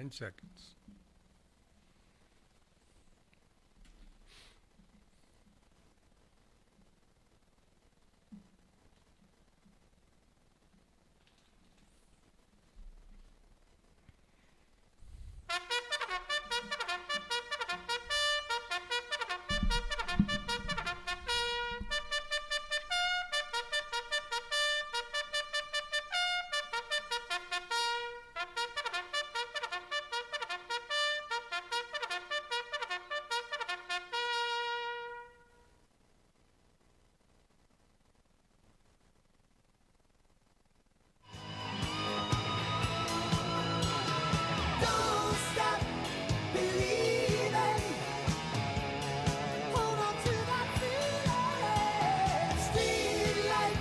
10 seconds. Don't stop believing. Hold on to that feeling. Street light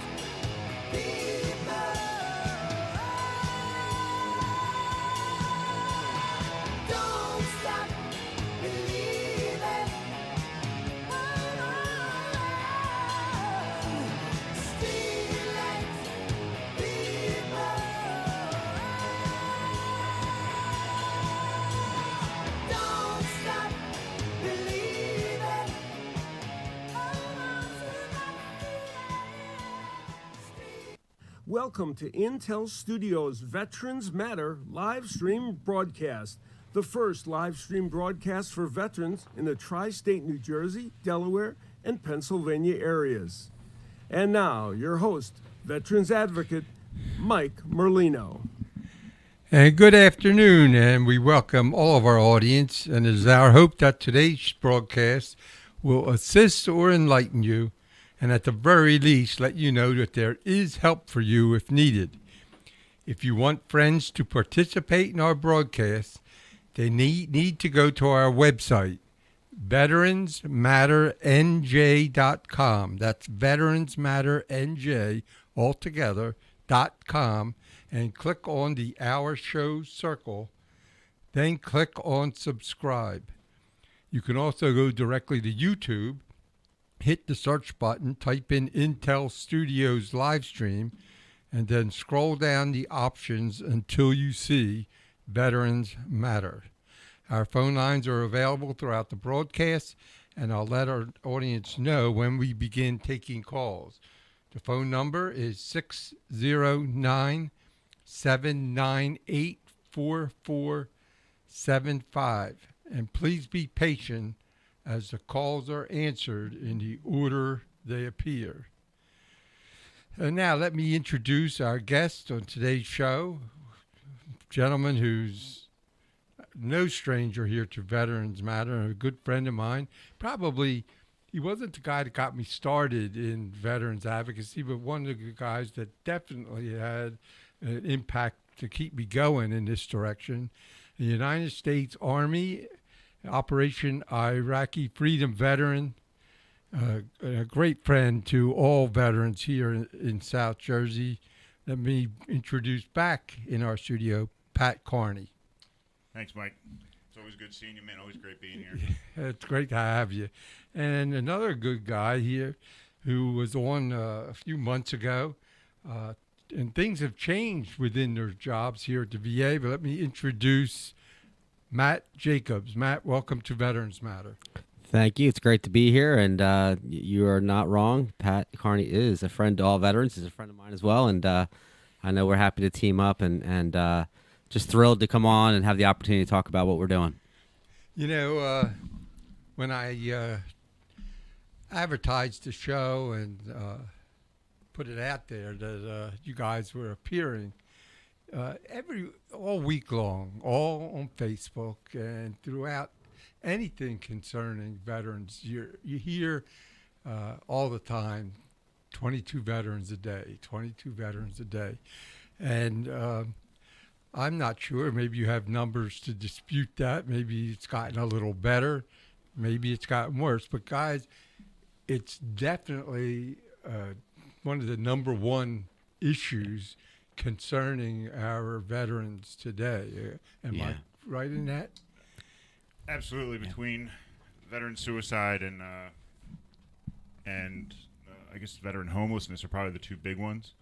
people. Don't stop believing. Hold on. Street light people. Don't stop believing. Hold on to that feeling. Welcome to Intel Studios Veterans Matter live stream broadcast, the first live stream broadcast for veterans in the tri-state New Jersey, Delaware, and Pennsylvania areas. And now, your host, Veterans Advocate, Mike Merlino. And good afternoon, and we welcome all of our audience. And it is our hope that today's broadcast will assist or enlighten you, and at the very least, let you know that there is help for you if needed. If you want friends to participate in our broadcast, they need to go to our website, veteransmatternj.com. That's veteransmatternj altogether.com, and click on the Our Show circle, then click on subscribe. You can also go directly to YouTube, hit the search button, type in Intel Studios live stream, and then scroll down the options until you see Veterans Matter. Our phone lines are available throughout the broadcast, and I'll let our audience know when we begin taking calls. The phone number is 609-798-4475. And please be patient as the calls are answered in the order they appear. And now let me introduce our guest on today's show, a gentleman who's no stranger here to Veterans Matter, a good friend of mine. Probably he wasn't the guy that got me started in veterans advocacy, but one of the guys that definitely had an impact to keep me going in this direction. The United States Army, Operation Iraqi Freedom veteran, a great friend to all veterans here in South Jersey. Let me introduce back in our studio, Pat Carney. Thanks, Mike. It's always good seeing you, man. Always great being here. It's great to have you. And another good guy here who was on a few months ago, and things have changed within their jobs here at the VA, but let me introduce Matt Jacobs. Matt, welcome to Veterans Matter. Thank you. It's great to be here, and you are not wrong. Pat Carney is a friend to all veterans. He's a friend of mine as well, and I know we're happy to team up and just thrilled to come on and have the opportunity to talk about what we're doing. You know, when I advertised the show and put it out there that you guys were appearing all week long, all on Facebook and throughout anything concerning veterans, you hear all the time, 22 veterans a day, 22 veterans a day. And I'm not sure. Maybe you have numbers to dispute that. Maybe it's gotten a little better. Maybe it's gotten worse. But, guys, it's definitely one of the number one issues concerning our veterans today. Am I right in that? Absolutely. Between veteran suicide and I guess veteran homelessness are probably the two big ones.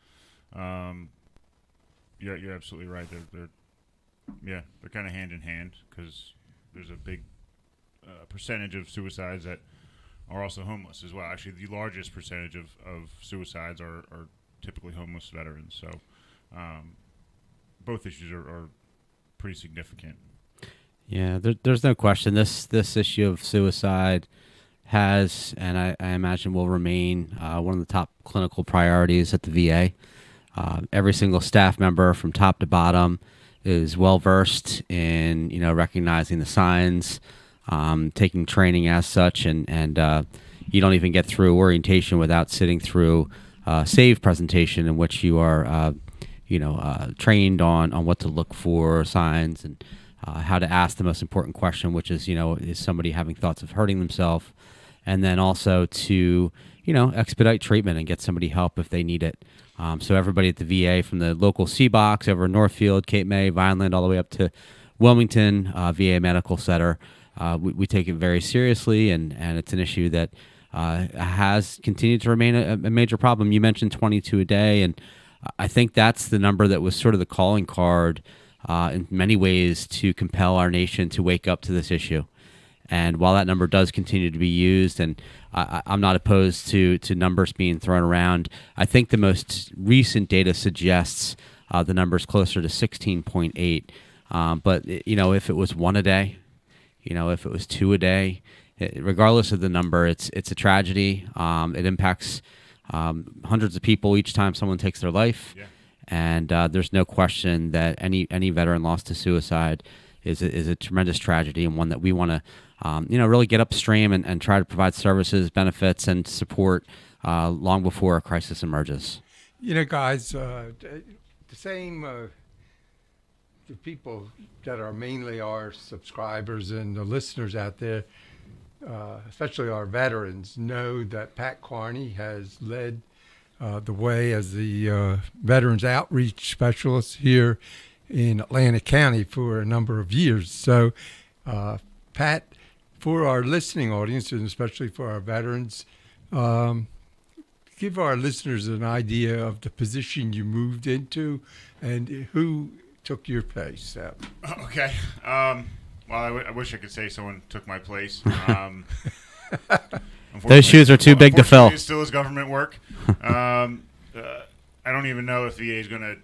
You're absolutely right. They're Yeah, they're kind of hand in hand because there's a big percentage of suicides that are also homeless as well. Actually, the largest percentage of suicides are typically homeless veterans. So both issues are pretty significant. Yeah, there's no question. This issue of suicide has, and I imagine will remain, one of the top clinical priorities at the VA. Every single staff member from top to bottom is well versed in recognizing the signs, taking training as such, and you don't even get through orientation without sitting through a SAVE presentation in which you are trained on what to look for, signs, and how to ask the most important question, which is is somebody having thoughts of hurting themselves, and then also to expedite treatment and get somebody help if they need it. So everybody at the VA, from the local C box over in Northfield, Cape May, Vineland, all the way up to Wilmington VA Medical Center, we take it very seriously, and it's an issue that has continued to remain a major problem. You mentioned 22 a day, and I think that's the number that was sort of the calling card in many ways to compel our nation to wake up to this issue. And while that number does continue to be used, and I'm not opposed to numbers being thrown around, I think the most recent data suggests the number is closer to 16.8. But if it was one a day, if it was two a day, regardless of the number, it's a tragedy. It impacts hundreds of people each time someone takes their life. Yeah. And there's no question that any veteran lost to suicide is a tremendous tragedy, and one that we want to really get upstream and try to provide services, benefits, and support long before a crisis emerges. Guys, the same the people that are mainly our subscribers and the listeners out there, especially our veterans, know that Pat Carney has led the way as the Veterans Outreach Specialist here in Atlantic County for a number of years. So, Pat, for our listening audience, and especially for our veterans, give our listeners an idea of the position you moved into and who took your place. Okay. Well, I wish I could say someone took my place. Those shoes are too big to fill. It still is government work. I don't even know if VA is going to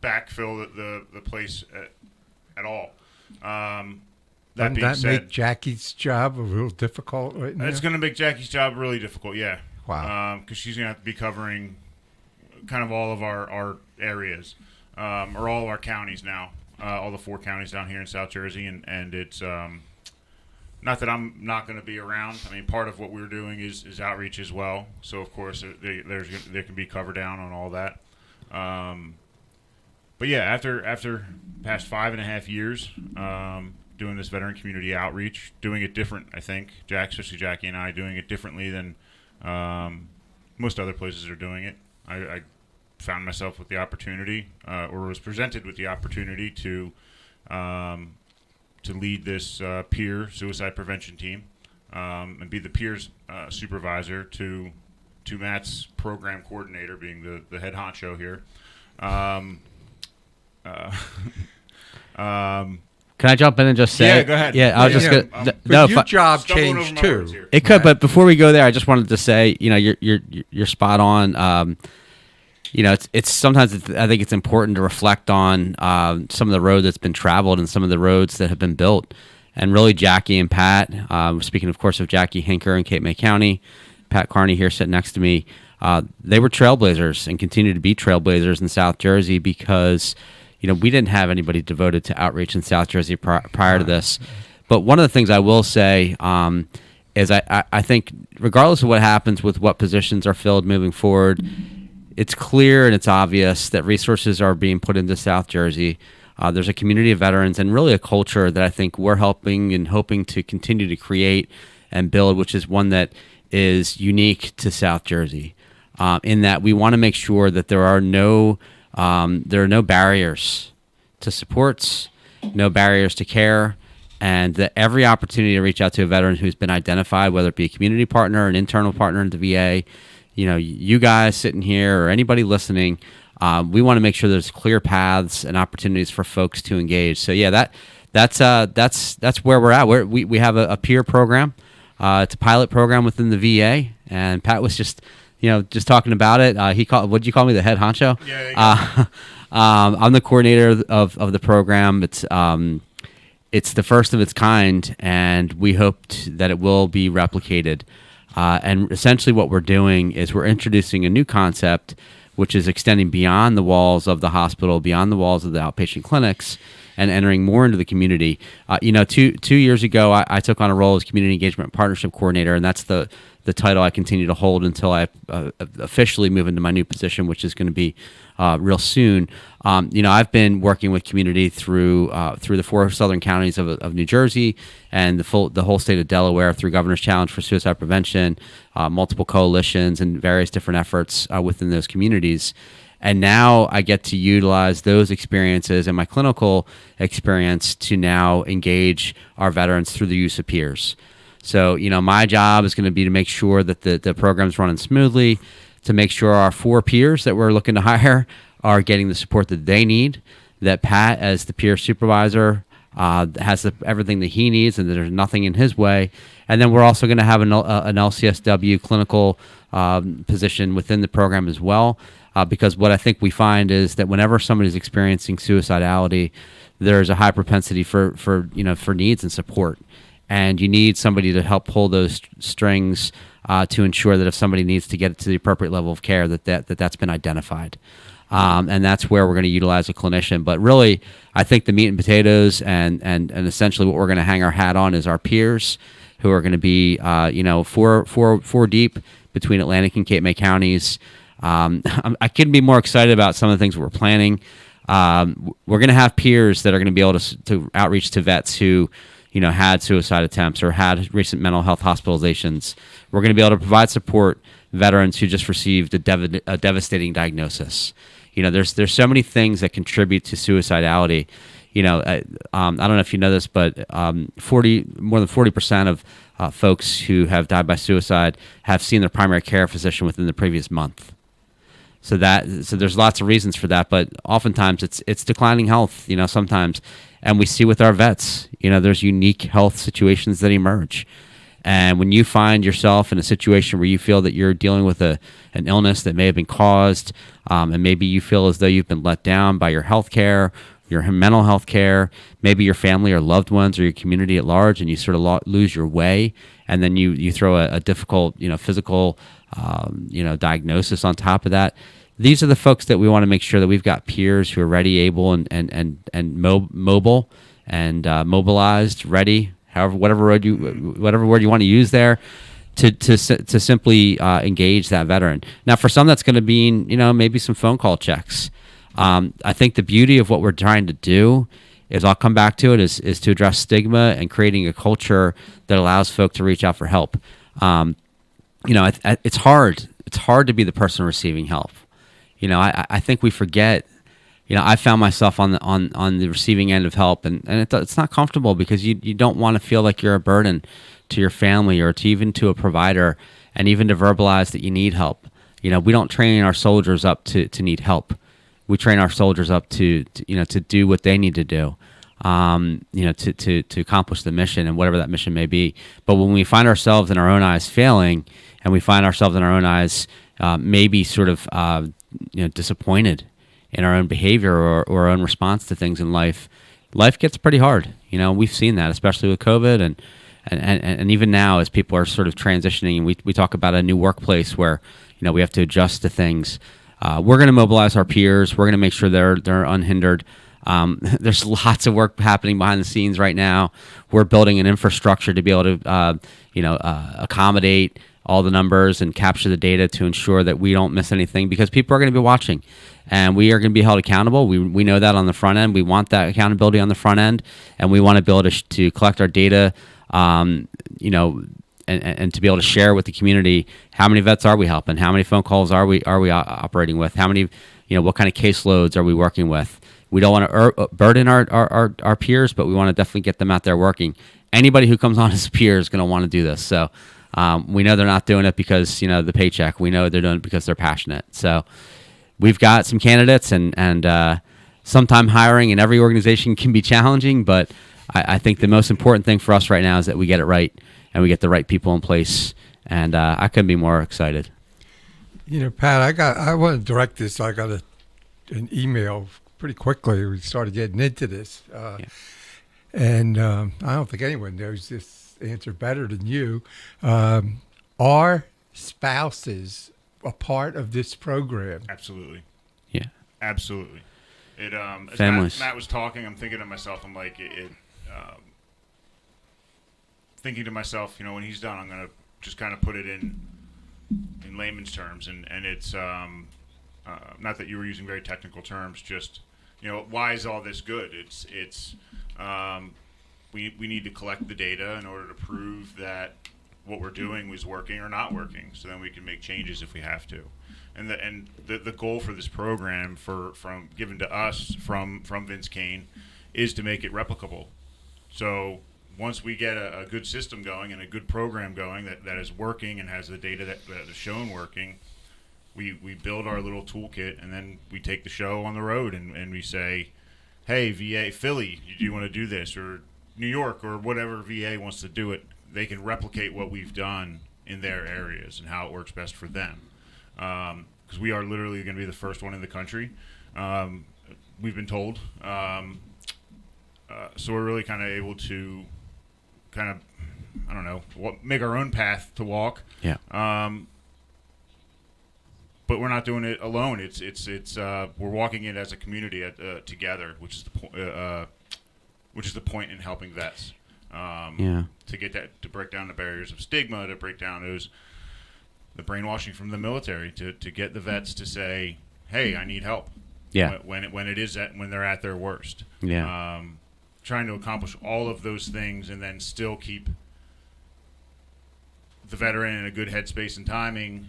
backfill the place at all. That being Doesn't that said, make Jackie's job a real difficult right now? it's going to make Jackie's job really difficult, yeah. Wow. Because she's going to have to be covering kind of all of our areas, or all of our counties now, all the 4 counties down here in South Jersey, and it's not that I'm not going to be around. I mean, part of what we're doing is outreach as well. So of course there can be cover down on all that. But yeah, after past 5.5 years doing this veteran community outreach, doing it different, I think, especially Jackie and I, doing it differently than most other places are doing it. I found myself with the opportunity, or was presented with the opportunity to lead this peer suicide prevention team, and be the peers supervisor to Matt's program coordinator, being the head honcho here. Can I jump in and just say? Yeah, go ahead. Yeah, I was just Yeah, gonna. But your if job stumbling over changed my words too. here. it could, but before we go there, I just wanted to say, you're spot on. It's sometimes I think it's important to reflect on some of the road that's been traveled and some of the roads that have been built. And really, Jackie and Pat, speaking, of course, of Jackie Hinker in Cape May County, Pat Carney here sitting next to me, they were trailblazers and continue to be trailblazers in South Jersey because, we didn't have anybody devoted to outreach in South Jersey prior to this. But one of the things I will say is I think regardless of what happens with what positions are filled moving forward, it's clear and it's obvious that resources are being put into South Jersey. There's a community of veterans and really a culture that I think we're helping and hoping to continue to create and build, which is one that is unique to South Jersey, in that we want to make sure that there are no barriers to supports, no barriers to care, and that every opportunity to reach out to a veteran who's been identified, whether it be a community partner, an internal partner in the VA, you guys sitting here or anybody listening, We want to make sure there's clear paths and opportunities for folks to engage. So yeah, that's where we're at. We have a peer program. It's a pilot program within the VA, and Pat was just talking about it. What did you call me, the head honcho? Yeah. I'm the coordinator of the program. It's the first of its kind, and we hoped that it will be replicated. And essentially what we're doing is we're introducing a new concept, which is extending beyond the walls of the hospital, beyond the walls of the outpatient clinics, and entering more into the community. 2 years ago, I took on a role as Community Engagement Partnership Coordinator, and that's the title I continue to hold until I officially move into my new position, which is going to be real soon. I've been working with community through the 4 southern counties of New Jersey and the whole state of Delaware through Governor's Challenge for Suicide Prevention, multiple coalitions, and various different efforts within those communities. And now I get to utilize those experiences and my clinical experience to now engage our veterans through the use of peers. So, my job is going to be to make sure that the program's running smoothly, to make sure our 4 peers that we're looking to hire are getting the support that they need, that Pat, as the peer supervisor, has everything that he needs and that there's nothing in his way. And then we're also going to have an LCSW clinical position within the program as well, because what I think we find is that whenever somebody's experiencing suicidality, there's a high propensity for needs and support. And you need somebody to help pull those strings to ensure that if somebody needs to get to the appropriate level of care, that's been identified. And that's where we're going to utilize a clinician. But really, I think the meat and potatoes and essentially what we're going to hang our hat on is our peers, who are going to be four deep between Atlantic and Cape May counties. I couldn't be more excited about some of the things we're planning. We're going to have peers that are going to be able to outreach to vets who had suicide attempts or had recent mental health hospitalizations. We're going to be able to provide support veterans who just received a devastating diagnosis. There's so many things that contribute to suicidality. I don't know if you know this, but more than 40% of folks who have died by suicide have seen their primary care physician within the previous month. So there's lots of reasons for that, but oftentimes it's declining health, sometimes. And we see with our vets, there's unique health situations that emerge. And when you find yourself in a situation where you feel that you're dealing with an illness that may have been caused, and maybe you feel as though you've been let down by your health care, your mental health care, maybe your family or loved ones or your community at large, and you sort of lose your way, and then you throw a difficult, physical, diagnosis on top of that. These are the folks that we want to make sure that we've got peers who are ready, able, and mobile and mobilized, ready, whatever word you want to use there, to simply engage that veteran. Now, for some, that's going to be maybe some phone call checks. I think the beauty of what we're trying to do is, I'll come back to it, is to address stigma and creating a culture that allows folks to reach out for help. It's hard. It's hard to be the person receiving help. I think we forget. I found myself on the receiving end of help, and it's not comfortable because you don't want to feel like you're a burden to your family or even to a provider, and even to verbalize that you need help. We don't train our soldiers up to need help. We train our soldiers up to do what they need to do, to accomplish the mission and whatever that mission may be. But when we find ourselves in our own eyes failing, and we find ourselves in our own eyes maybe sort of disappointed in our own behavior or our own response to things in life gets pretty hard. We've seen that, especially with COVID and even now as people are sort of transitioning, and we talk about a new workplace where, we have to adjust to things. We're going to mobilize our peers. We're going to make sure they're unhindered. There's lots of work happening behind the scenes right now. We're building an infrastructure to be able to, accommodate all the numbers and capture the data to ensure that we don't miss anything, because people are going to be watching, and we are going to be held accountable. We know that on the front end. We want that accountability on the front end, and we want to be able to collect our data, and to be able to share with the community how many vets are we helping, how many phone calls are we operating with, how many, what kind of caseloads are we working with. We don't want to burden our peers, but we want to definitely get them out there working. Anybody who comes on as a peer is going to want to do this. So we know they're not doing it because, the paycheck. We know they're doing it because they're passionate. So we've got some candidates, and sometime hiring in every organization can be challenging, but I think the most important thing for us right now is that we get it right and we get the right people in place, and I couldn't be more excited. You know, Pat, I want to direct this. I got an email pretty quickly. We started getting into this. And I don't think anyone knows this answer better than you. Are spouses a part of this program? Absolutely. Yeah. Absolutely. It as Families. Matt was talking, I'm thinking to myself, I'm like, thinking to myself, you know, when he's done, I'm gonna just kind of put it in layman's terms, and it's not that you were using very technical terms, just, you know, why is all this good? It's we need to collect the data in order to prove that what we're doing was working or not working, so then we can make changes if we have to. And the goal for this program from given to us from Vince Kane is to make it replicable. So once we get a good system going and a good program going that is working and has the data that is shown working, we build our little toolkit, and then we take the show on the road and we say, hey, VA, Philly, do you want to do this? Or New York, or whatever VA wants to do it. They can replicate what we've done in their areas and how it works best for them. Because we are literally going to be the first one in the country, we've been told. So we're really kind of able to kind of, I don't know, make our own path to walk. Yeah. But we're not doing it alone. It's we're walking it as a community together, which is the point in helping vets. To get that, to break down the barriers of stigma, to break down the brainwashing from the military, to get the vets to say, hey, I need help. Yeah. When they're at their worst. Yeah. Trying to accomplish all of those things and then still keep the veteran in a good headspace and timing,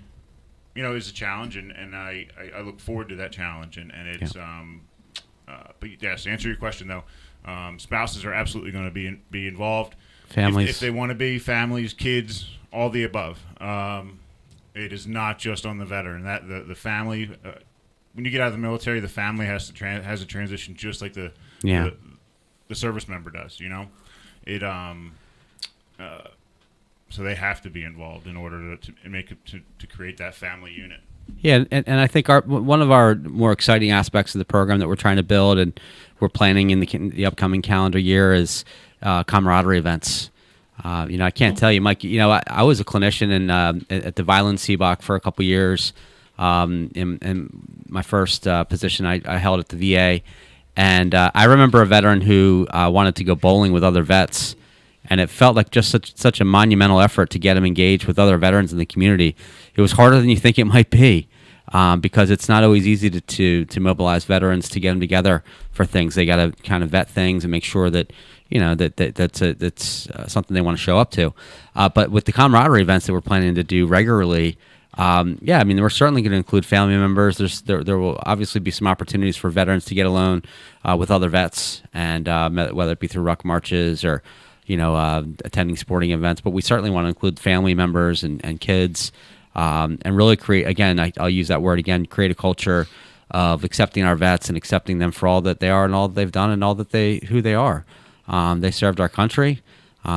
you know, is a challenge, and I look forward to that challenge, and it's but yes, to answer your question though, spouses are absolutely going to be involved. Families. If they want to be, families, kids, all the above. It is not just on the veteran. That the family, when you get out of the military, the family has a transition just like the service member does. You know, it so they have to be involved in order to make it to create that family unit. Yeah, and I think one of our more exciting aspects of the program that we're trying to build and we're planning in the upcoming calendar year is camaraderie events. You know, I can't tell you, Mike. You know, I was a clinician at the Violence CBOC for a couple years. In my first position, I held at the VA, and I remember a veteran who wanted to go bowling with other vets. And it felt like just such a monumental effort to get him engaged with other veterans in the community. It was harder than you think it might be, because it's not always easy to mobilize veterans to get them together for things. They got to kind of vet things and make sure that, you know, that's something they want to show up to. But with the camaraderie events that we're planning to do regularly, I mean, we're certainly going to include family members. There will obviously be some opportunities for veterans to get alone with other vets, and whether it be through ruck marches or, you know, attending sporting events, but we certainly want to include family members and kids, and really create, again, I'll use that word again, create a culture of accepting our vets and accepting them for all that they are and all that they've done and all that who they are. They served our country.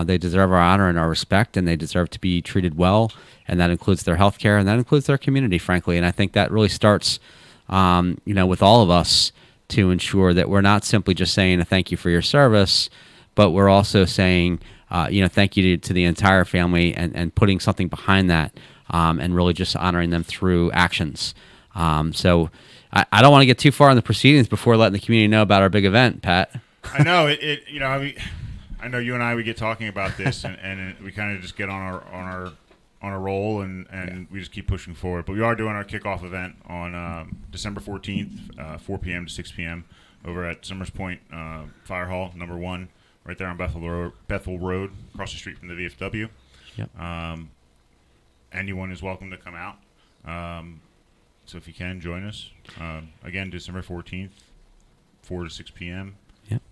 They deserve our honor and our respect, and they deserve to be treated well, and that includes their health care, and that includes their community, frankly. And I think that really starts, you know, with all of us to ensure that we're not simply just saying a thank you for your service, but we're also saying, you know, thank you to the entire family, and putting something behind that, and really just honoring them through actions. So I don't want to get too far in the proceedings before letting the community know about our big event, Pat. I know it. You know, I know you and I, we get talking about this, and we kind of just get on our roll, and we just keep pushing forward. But we are doing our kickoff event on December 14th, 4 p.m. to 6 p.m. over at Summers Point Fire Hall, number 1. Right there on Bethel Road, across the street from the VFW. Yep. Anyone is welcome to come out. So if you can, join us. Again, December 14th, 4 to 6 p.m. Yep.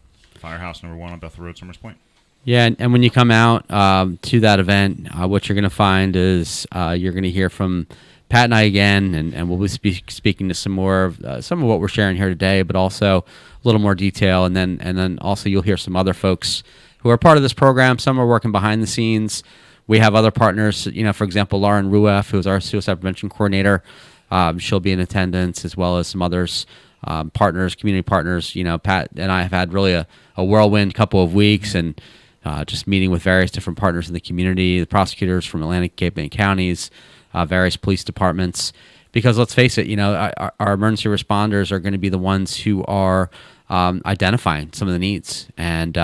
Firehouse number 1 on Bethel Road, Summers Point. Yeah, and when you come out to that event, what you're going to find is you're going to hear from Pat and I again, and we'll be speaking to some of what we're sharing here today, but also a little more detail, and then also you'll hear some other folks who are part of this program. Some are working behind the scenes. We have other partners, for example, Lauren Rueff, who's our suicide prevention coordinator. She'll be in attendance, as well as some others, partners, community partners. Pat and I have had really a whirlwind couple of weeks, and just meeting with various different partners in the community, the prosecutors from Atlantic Cape May counties, various police departments. Because let's face it, our emergency responders are going to be the ones who are identifying some of the needs. And,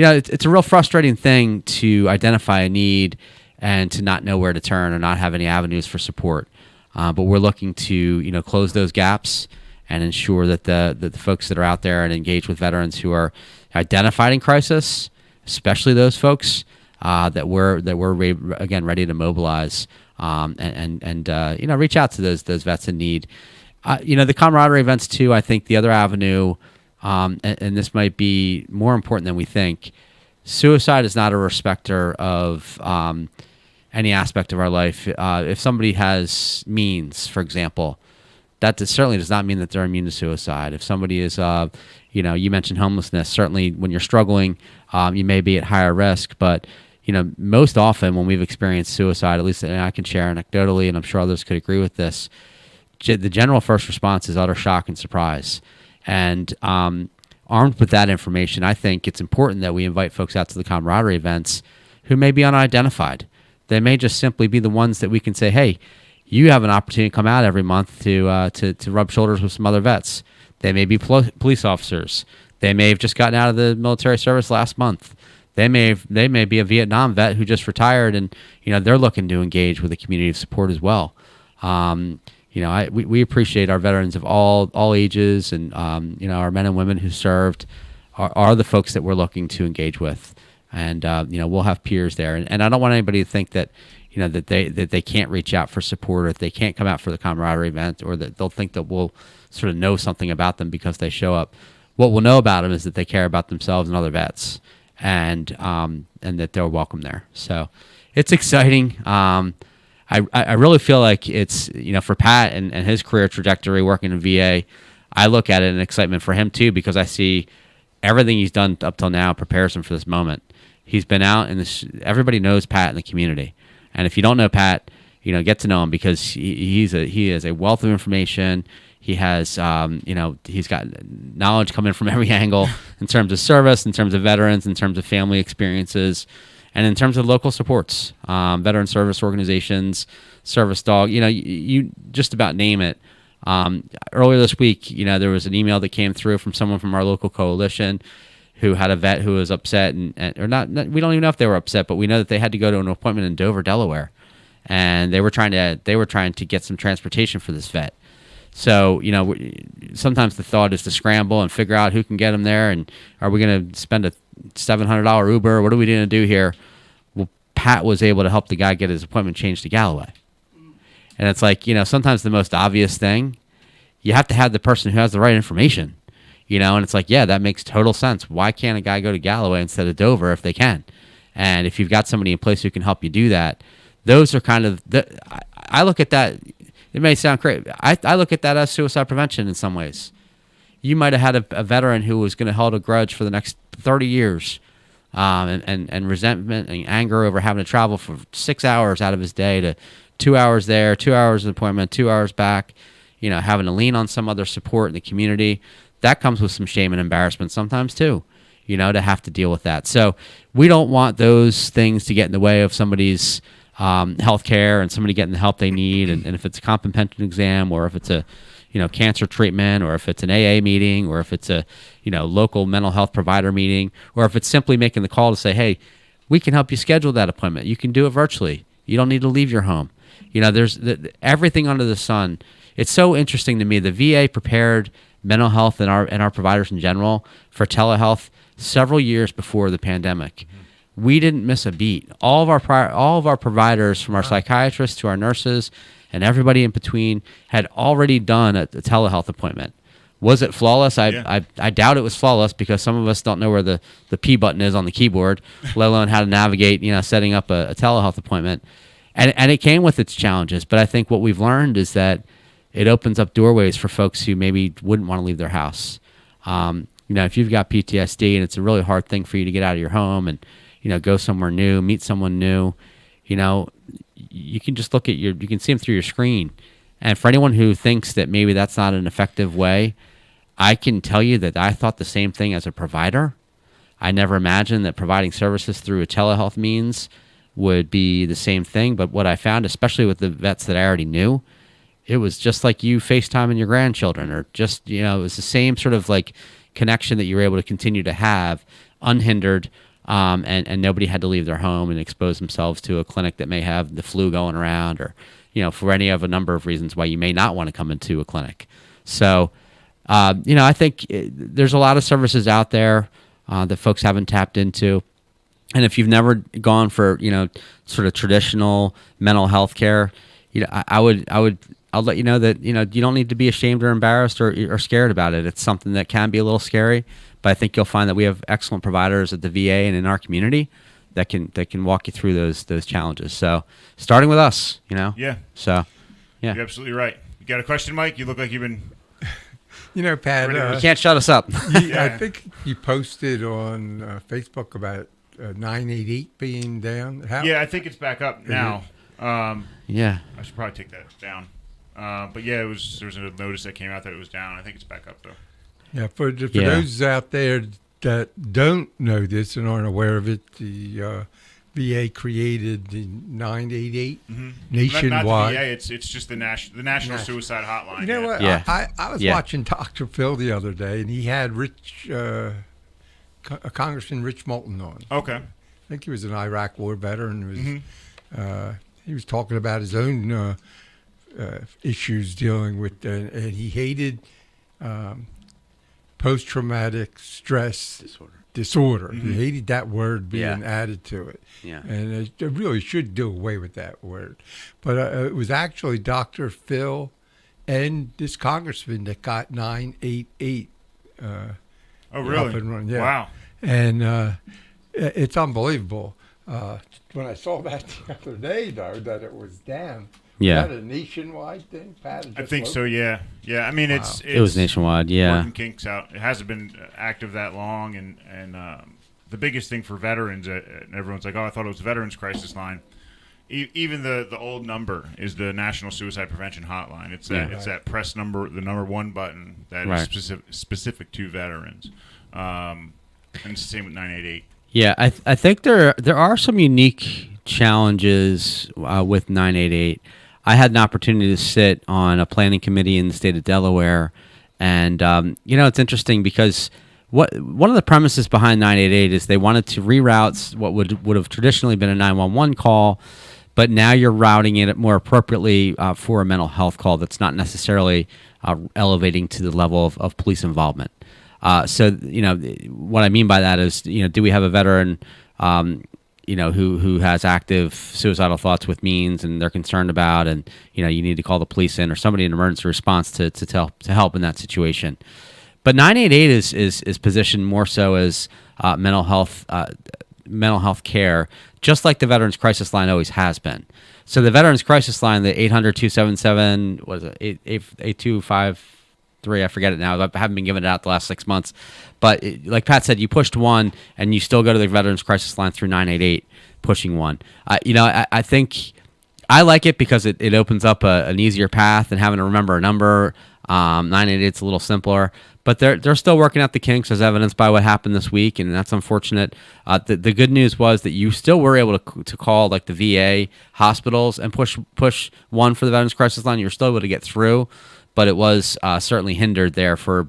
it's a real frustrating thing to identify a need and to not know where to turn or not have any avenues for support. But we're looking to, close those gaps and ensure that the folks that are out there and engage with veterans who are identified in crisis, especially those folks, that we're again ready to mobilize and reach out to those vets in need. The camaraderie events too. I think the other avenue, and this might be more important than we think. Suicide is not a respecter of any aspect of our life. If somebody has means, for example, that certainly does not mean that they're immune to suicide. If somebody is, you mentioned homelessness. Certainly, when you're struggling, you may be at higher risk. But most often when we've experienced suicide, at least I can share anecdotally, and I'm sure others could agree with this, the general first response is utter shock and surprise. And armed with that information, I think it's important that we invite folks out to the camaraderie events who may be unidentified. They may just simply be the ones that we can say, hey, you have an opportunity to come out every month to rub shoulders with some other vets. They may be police officers. They may have just gotten out of the military service last month. They may be a Vietnam vet who just retired, and they're looking to engage with a community of support as well. We appreciate our veterans of all ages, and our men and women who served are the folks that we're looking to engage with, and we'll have peers there. And I don't want anybody to think that that they can't reach out for support, or if they can't come out for the camaraderie event, or that they'll think that we'll sort of know something about them because they show up. What we'll know about them is that they care about themselves and other vets, and that they're welcome there. So it's exciting. I really feel like it's, for Pat and his career trajectory working in VA, I look at it in excitement for him too, because I see everything he's done up till now prepares him for this moment. He's been out, and everybody knows Pat in the community. And if you don't know Pat, get to know him, because he is a wealth of information. He has, he's got knowledge coming from every angle in terms of service, in terms of veterans, in terms of family experiences, and in terms of local supports, veteran service organizations, service dog, you just about name it. Earlier this week, there was an email that came through from someone from our local coalition who had a vet who was upset, or not, we don't even know if they were upset, but we know that they had to go to an appointment in Dover, Delaware, and they were trying to get some transportation for this vet. So, sometimes the thought is to scramble and figure out who can get them there, and are we going to spend a $700 Uber? What are we going to do here? Well, Pat was able to help the guy get his appointment changed to Galloway. And it's like, sometimes the most obvious thing, you have to have the person who has the right information, and it's like, yeah, that makes total sense. Why can't a guy go to Galloway instead of Dover if they can? And if you've got somebody in place who can help you do that, those are kind of, I look at that. It may sound crazy. I look at that as suicide prevention in some ways. You might have had a veteran who was going to hold a grudge for the next 30 years, and resentment and anger over having to travel for 6 hours out of his day to 2 hours there, 2 hours of appointment, 2 hours back, having to lean on some other support in the community. That comes with some shame and embarrassment sometimes too, to have to deal with that. So we don't want those things to get in the way of somebody's health care and somebody getting the help they need. And if it's a comp and pension exam, or if it's a cancer treatment, or if it's an AA meeting, or if it's a local mental health provider meeting, or if it's simply making the call to say, hey, we can help you schedule that appointment. You can do it virtually. You don't need to leave your home. There's everything under the sun. It's so interesting to me. The VA prepared mental health and our providers in general for telehealth several years before the pandemic. We didn't miss a beat. All of our providers, from our psychiatrists to our nurses and everybody in between, had already done a telehealth appointment. Was it flawless? I doubt it was flawless, because some of us don't know where the P button is on the keyboard, let alone how to navigate, setting up a telehealth appointment. and it came with its challenges. But I think what we've learned is that it opens up doorways for folks who maybe wouldn't want to leave their house. If you've got PTSD and it's a really hard thing for you to get out of your home and, go somewhere new, meet someone new, you can just you can see them through your screen. And for anyone who thinks that maybe that's not an effective way, I can tell you that I thought the same thing as a provider. I never imagined that providing services through a telehealth means would be the same thing. But what I found, especially with the vets that I already knew, it was just like you FaceTiming your grandchildren, or just, it was the same sort of like connection that you were able to continue to have unhindered. And nobody had to leave their home and expose themselves to a clinic that may have the flu going around, or, for any of a number of reasons why you may not want to come into a clinic. So, I think there's a lot of services out there that folks haven't tapped into. And if you've never gone for, sort of traditional mental health care, I'll let you know that, you don't need to be ashamed or embarrassed or scared about it. It's something that can be a little scary, but I think you'll find that we have excellent providers at the VA and in our community that can walk you through those challenges. So starting with us, Yeah. So, yeah. You're absolutely right. You got a question, Mike? You look like you've been... Pat, You can't shut us up. I think you posted on Facebook about 988 being down. Yeah, I think it's back up now. Yeah. I should probably take that down. But yeah, there was a notice that came out that it was down. I think it's back up though. Yeah, for those out there that don't know this and aren't aware of it, the VA created the 988 nationwide. Not the VA, it's just the National Suicide Hotline. You know what? Yeah. I was watching Dr. Phil the other day, and he had Congressman Rich Moulton on. Okay. I think he was an Iraq War veteran. He was talking about his own issues dealing with, and he hated post-traumatic stress disorder. He hated that word being added to it. Yeah. And they really should do away with that word. But it was actually Dr. Phil and this congressman that got 988 Oh, really? up and running. Yeah. Wow. And it's unbelievable. When I saw that the other day, though, that it was down. Yeah. Is that a nationwide thing, Pat? I think so, yeah. Yeah, I mean, it's It was nationwide, yeah. Working kinks out. It hasn't been active that long, and the biggest thing for veterans, and everyone's like, oh, I thought it was the Veterans Crisis Line. Even the old number is the National Suicide Prevention Hotline. It's that press number, the number 1 button that is specific to veterans. And it's the same with 988. Yeah, I think there are some unique challenges with 988. I had an opportunity to sit on a planning committee in the state of Delaware, and it's interesting because one of the premises behind 988 is they wanted to reroute what would have traditionally been a 911 call, but now you're routing it more appropriately for a mental health call that's not necessarily elevating to the level of police involvement. So what I mean by that is, do we have a veteran who has active suicidal thoughts with means and they're concerned about, and you need to call the police in or somebody in emergency response to help in that situation. But 988 is positioned more so as mental health care, just like the Veterans Crisis Line always has been. So the Veterans Crisis Line, the 800-277, what is it, 8253, I forget it now. I haven't been giving it out the last 6 months. But like Pat said, you pushed 1, and you still go to the Veterans Crisis Line through 988, pushing 1. I think I like it because it opens up an easier path than having to remember a number. 988's a little simpler. But they're still working out the kinks, as evidenced by what happened this week, and that's unfortunate. The good news was that you still were able to call like the VA hospitals and push 1 for the Veterans Crisis Line. You were still able to get through, but it was certainly hindered there for,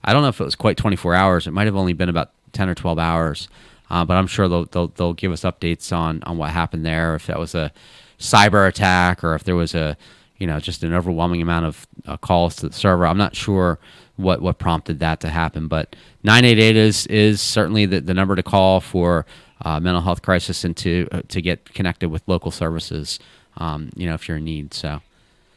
I don't know if it was quite 24 hours. It might have only been about 10 or 12 hours, but I'm sure they'll give us updates on what happened there, if that was a cyber attack or if there was just an overwhelming amount of calls to the server. I'm not sure what prompted that to happen, but 988 is certainly the number to call for mental health crisis and to get connected with local services, if you're in need. So,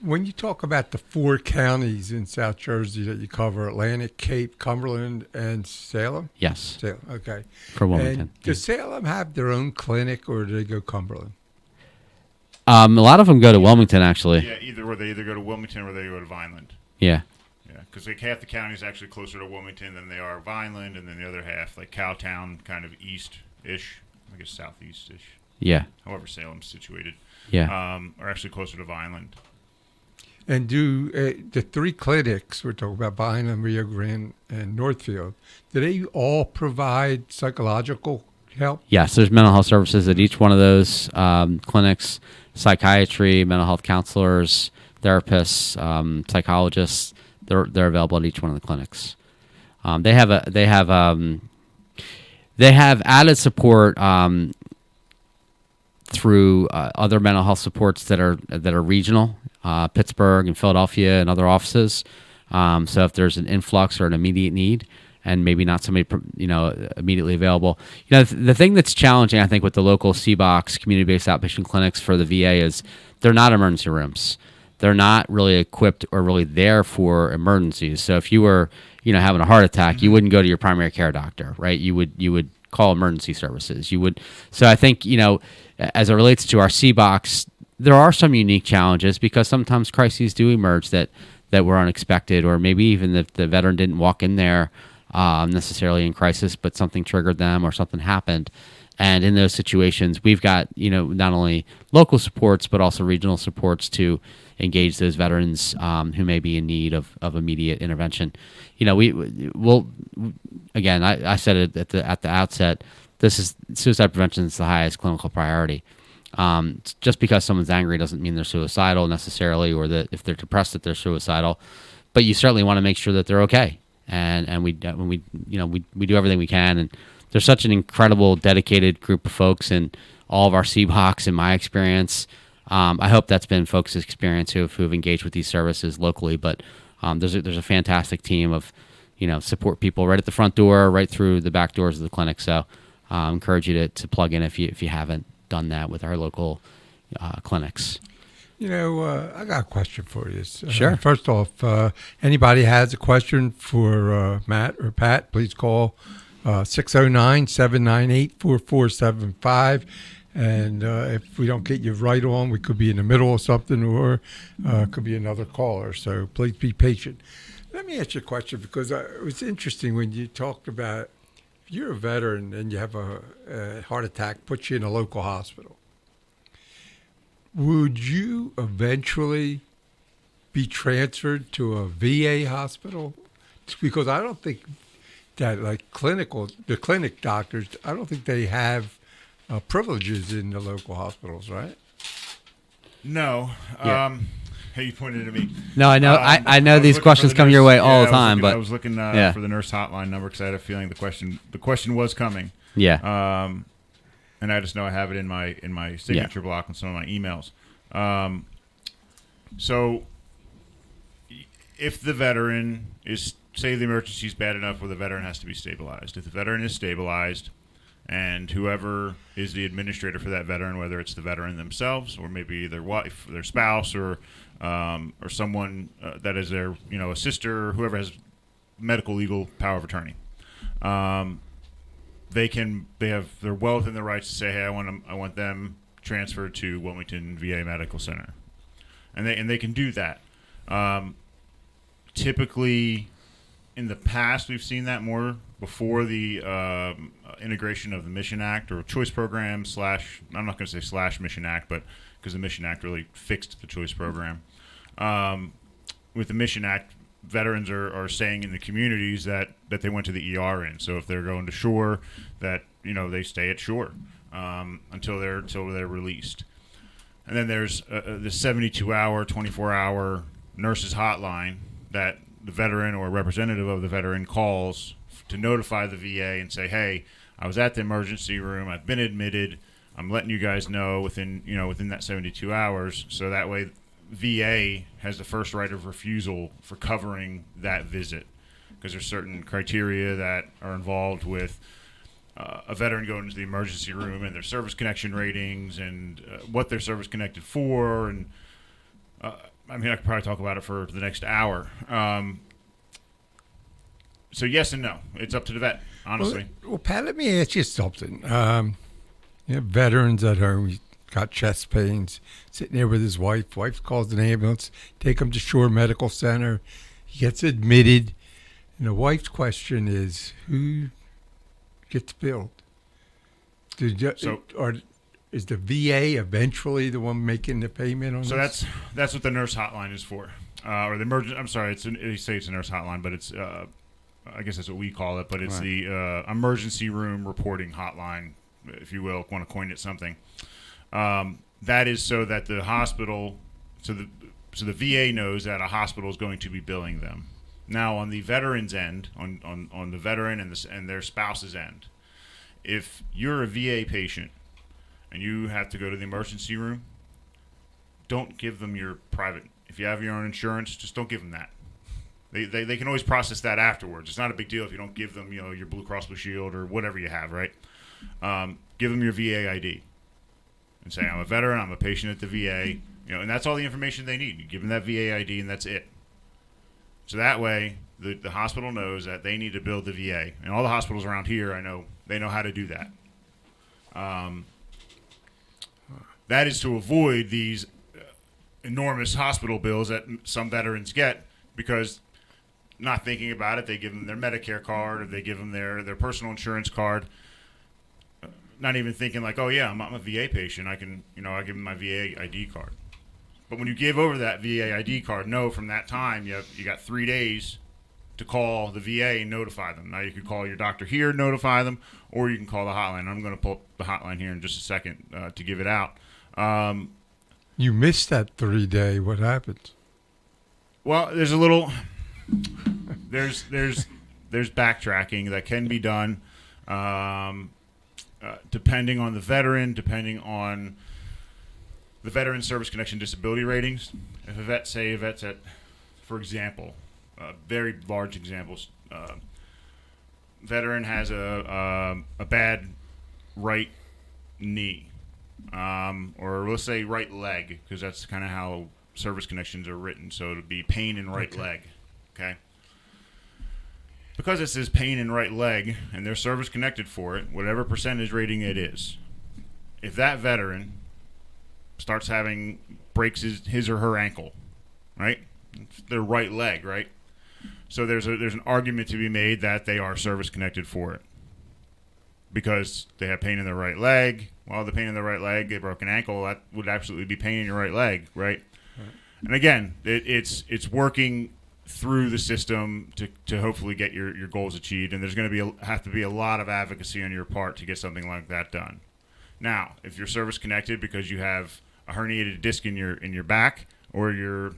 when you talk about the 4 counties in South Jersey that you cover, Atlantic, Cape, Cumberland, and Salem? yes, Salem, okay. for Wilmington. And does Salem have their own clinic, or do they go Cumberland? A lot of them go to Wilmington, actually. Yeah, they either go to Wilmington or they go to Vineland. Yeah. Yeah, because like half the county is actually closer to Wilmington than they are Vineland, and then the other half, like Cowtown, kind of east-ish, I guess southeast-ish. Yeah. However Salem's situated. Yeah. Are actually closer to Vineland. And do the three clinics we're talking about, Vineland, Rio Grande, and Northfield, do they all provide psychological help? Yes, there's mental health services at each one of those clinics, psychiatry, mental health counselors, therapists, psychologists. They're available at each one of the clinics. They have added support through other mental health supports that are regional, Pittsburgh and Philadelphia and other offices. So if there's an influx or an immediate need, and maybe not somebody immediately available, the thing that's challenging, I think, with the local CBOCs, community-based outpatient clinics for the VA is they're not emergency rooms. They're not really equipped or really there for emergencies. So if you were, having a heart attack, you wouldn't go to your primary care doctor, right? You would call emergency services. You would. So I think, as it relates to our CBOCs, there are some unique challenges because sometimes crises do emerge that were unexpected, or maybe even if the veteran didn't walk in there necessarily in crisis, but something triggered them or something happened. And in those situations, we've got, not only local supports, but also regional supports to engage those veterans who may be in need of immediate intervention. We'll again, I said it at the outset, suicide prevention is the highest clinical priority. Just because someone's angry doesn't mean they're suicidal necessarily, or that if they're depressed that they're suicidal, but you certainly want to make sure that they're okay. And we do everything we can. And there's such an incredible, dedicated group of folks in all of our CBOCs, in my experience. I hope that's been folks' experience who've engaged with these services locally. But there's a fantastic team of support people right at the front door, right through the back doors of the clinic. So I encourage you to plug in if you haven't done that with our local clinics. I got a question for you. Sure. First off, anybody has a question for Matt or Pat, please call 609-798-4475. And if we don't get you right on, we could be in the middle of something, or could be another caller. So please be patient. Let me ask you a question, because it was interesting when you talked about if you're a veteran and you have a heart attack, put you in a local hospital. Would you eventually be transferred to a VA hospital? Because I don't think that the clinic doctors, I don't think they have privileges in the local hospitals, right? No. Yeah. Hey, you pointed at me. No, I know. I know these questions come your way all the time, but I was looking yeah. for the nurse hotline number because I had a feeling the question was coming. Yeah. And I just know I have it in my signature block and some of my emails. So if the veteran is, say the emergency is bad enough where the veteran has to be stabilized. If the veteran is stabilized, and whoever is the administrator for that veteran, whether it's the veteran themselves or maybe their wife, their spouse, or someone that is their a sister, or whoever has medical legal power of attorney, they're well within their rights to say, hey, I want them transferred to Wilmington VA Medical Center, and they can do that. Typically, in the past, we've seen that more before the integration of the Mission Act or Choice Program / I'm not going to say / Mission Act, but because the Mission Act really fixed the Choice Program. With the Mission Act, veterans are staying in the communities that they went to the ER in. So if they're going to shore, that they stay at shore until they're released. And then there's the 72-hour, 24-hour nurses hotline that the veteran or a representative of the veteran calls to notify the VA and say, hey, I was at the emergency room, I've been admitted, I'm letting you guys know within that 72 hours, so that way VA has the first right of refusal for covering that visit, because there's certain criteria that are involved with a veteran going into the emergency room and their service connection ratings and what they're service connected for, and I could probably talk about it for the next hour. So yes and no. It's up to the vet, honestly. Well, Pat, let me ask you something. Veterans at home, got chest pains, sitting there with his wife. Wife calls an ambulance, take him to Shore Medical Center. He gets admitted, and the wife's question is, who gets billed? So- Is the VA eventually the one making the payment on So this? that's what the nurse hotline is for, or the emergent. I'm sorry, they say it's a nurse hotline, but it's I guess that's what we call it. But it's Right. the emergency room reporting hotline, if you will, want to coin it something. That is so that the hospital, so the VA knows that a hospital is going to be billing them. Now, on the veteran's end, on the veteran and their spouse's end, if you're a VA patient and you have to go to the emergency room, don't give them your private. If you have your own insurance, just don't give them that. They can always process that afterwards. It's not a big deal if you don't give them, your Blue Cross Blue Shield or whatever you have, right? Give them your VA ID and say, I'm a veteran, I'm a patient at the VA, and that's all the information they need. You give them that VA ID and that's it. So that way, the hospital knows that they need to bill the VA. And all the hospitals around here, I know, they know how to do that. That is to avoid these enormous hospital bills that some veterans get because not thinking about it, they give them their Medicare card or they give them their personal insurance card, not even thinking like, oh yeah, I'm a VA patient. I can, I give them my VA ID card. But when you give over that VA ID card, from that time you got 3 days to call the VA and notify them. Now you could call your doctor here, notify them, or you can call the hotline. I'm going to pull up the hotline here in just a second to give it out. You missed that 3-day. What happened? Well, there's a little, there's backtracking that can be done, depending on the veteran, depending on the veteran service connection disability ratings. If a vet's at, for example, very large examples, veteran has a bad right knee, or let's say right leg, because that's kind of how service connections are written. So it'd be pain in right leg. Okay. Because it says pain in right leg and they're service connected for it, whatever percentage rating it is, if that veteran starts breaks his or her ankle, right? It's their right leg, right? So there's an argument to be made that they are service connected for it because they have pain in their right leg. Well, the pain in their right leg, they broke an ankle, that would absolutely be pain in your right leg, right? And again, it's working through the system to hopefully get your goals achieved, and there's going to have to be a lot of advocacy on your part to get something like that done. Now, if you're service connected because you have a herniated disc in your back, or you're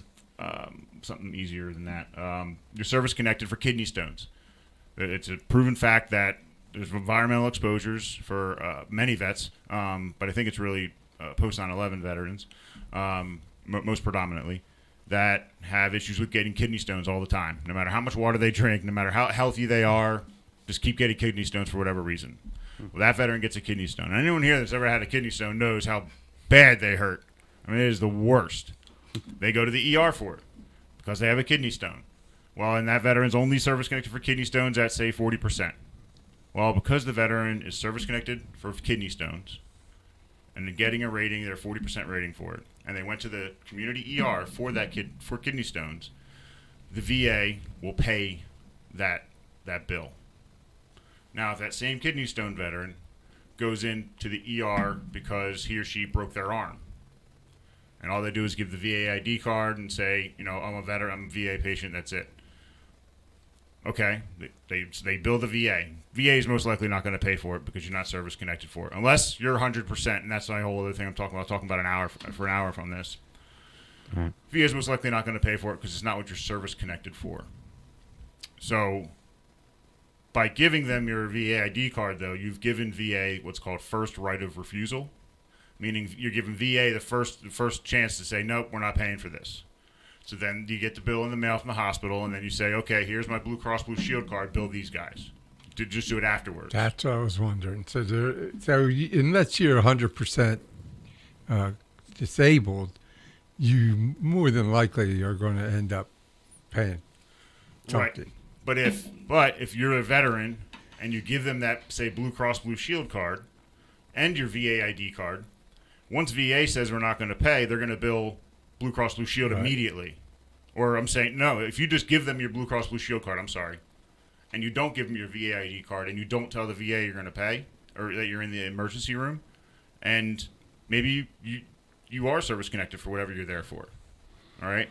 something easier than that, you're service connected for kidney stones. It's a proven fact that there's environmental exposures for many vets, but I think it's really post 9/11 veterans. Most predominantly, that have issues with getting kidney stones all the time. No matter how much water they drink, no matter how healthy they are, just keep getting kidney stones for whatever reason. Well, that veteran gets a kidney stone. And anyone here that's ever had a kidney stone knows how bad they hurt. I mean, it is the worst. They go to the ER for it because they have a kidney stone. Well, and that veteran's only service connected for kidney stones at, say, 40%. Well, because the veteran is service connected for kidney stones, and they're getting a rating, they're 40% rating for it, and they went to the community ER for for kidney stones, the VA will pay that bill. Now, if that same kidney stone veteran goes into the ER because he or she broke their arm, and all they do is give the VA ID card and say, I'm a veteran, I'm a VA patient, that's it. Okay, they bill the VA. VA is most likely not going to pay for it because you're not service connected for it, unless you're 100%, and that's my whole other thing I'm talking about. I'm talking about an hour from this. Right. VA is most likely not going to pay for it because it's not what you're service connected for. So, by giving them your VA ID card, though, you've given VA what's called first right of refusal, meaning you're giving VA the first chance to say, nope, we're not paying for this. So then you get the bill in the mail from the hospital, and then you say, okay, here's my Blue Cross Blue Shield card, bill these guys. Just do it afterwards. That's what I was wondering. So unless you're 100% disabled, you more than likely are going to end up paying something. Right. But if you're a veteran and you give them that, say, Blue Cross Blue Shield card and your VA ID card, Once VA says we're not going to pay, they're going to bill Blue Cross Blue Shield immediately. Or I'm saying, no, if you just give them your Blue Cross Blue Shield card, and you don't give them your VA ID card, and you don't tell the VA you're going to pay, or that you're in the emergency room, and maybe you are service connected for whatever you're there for, all right?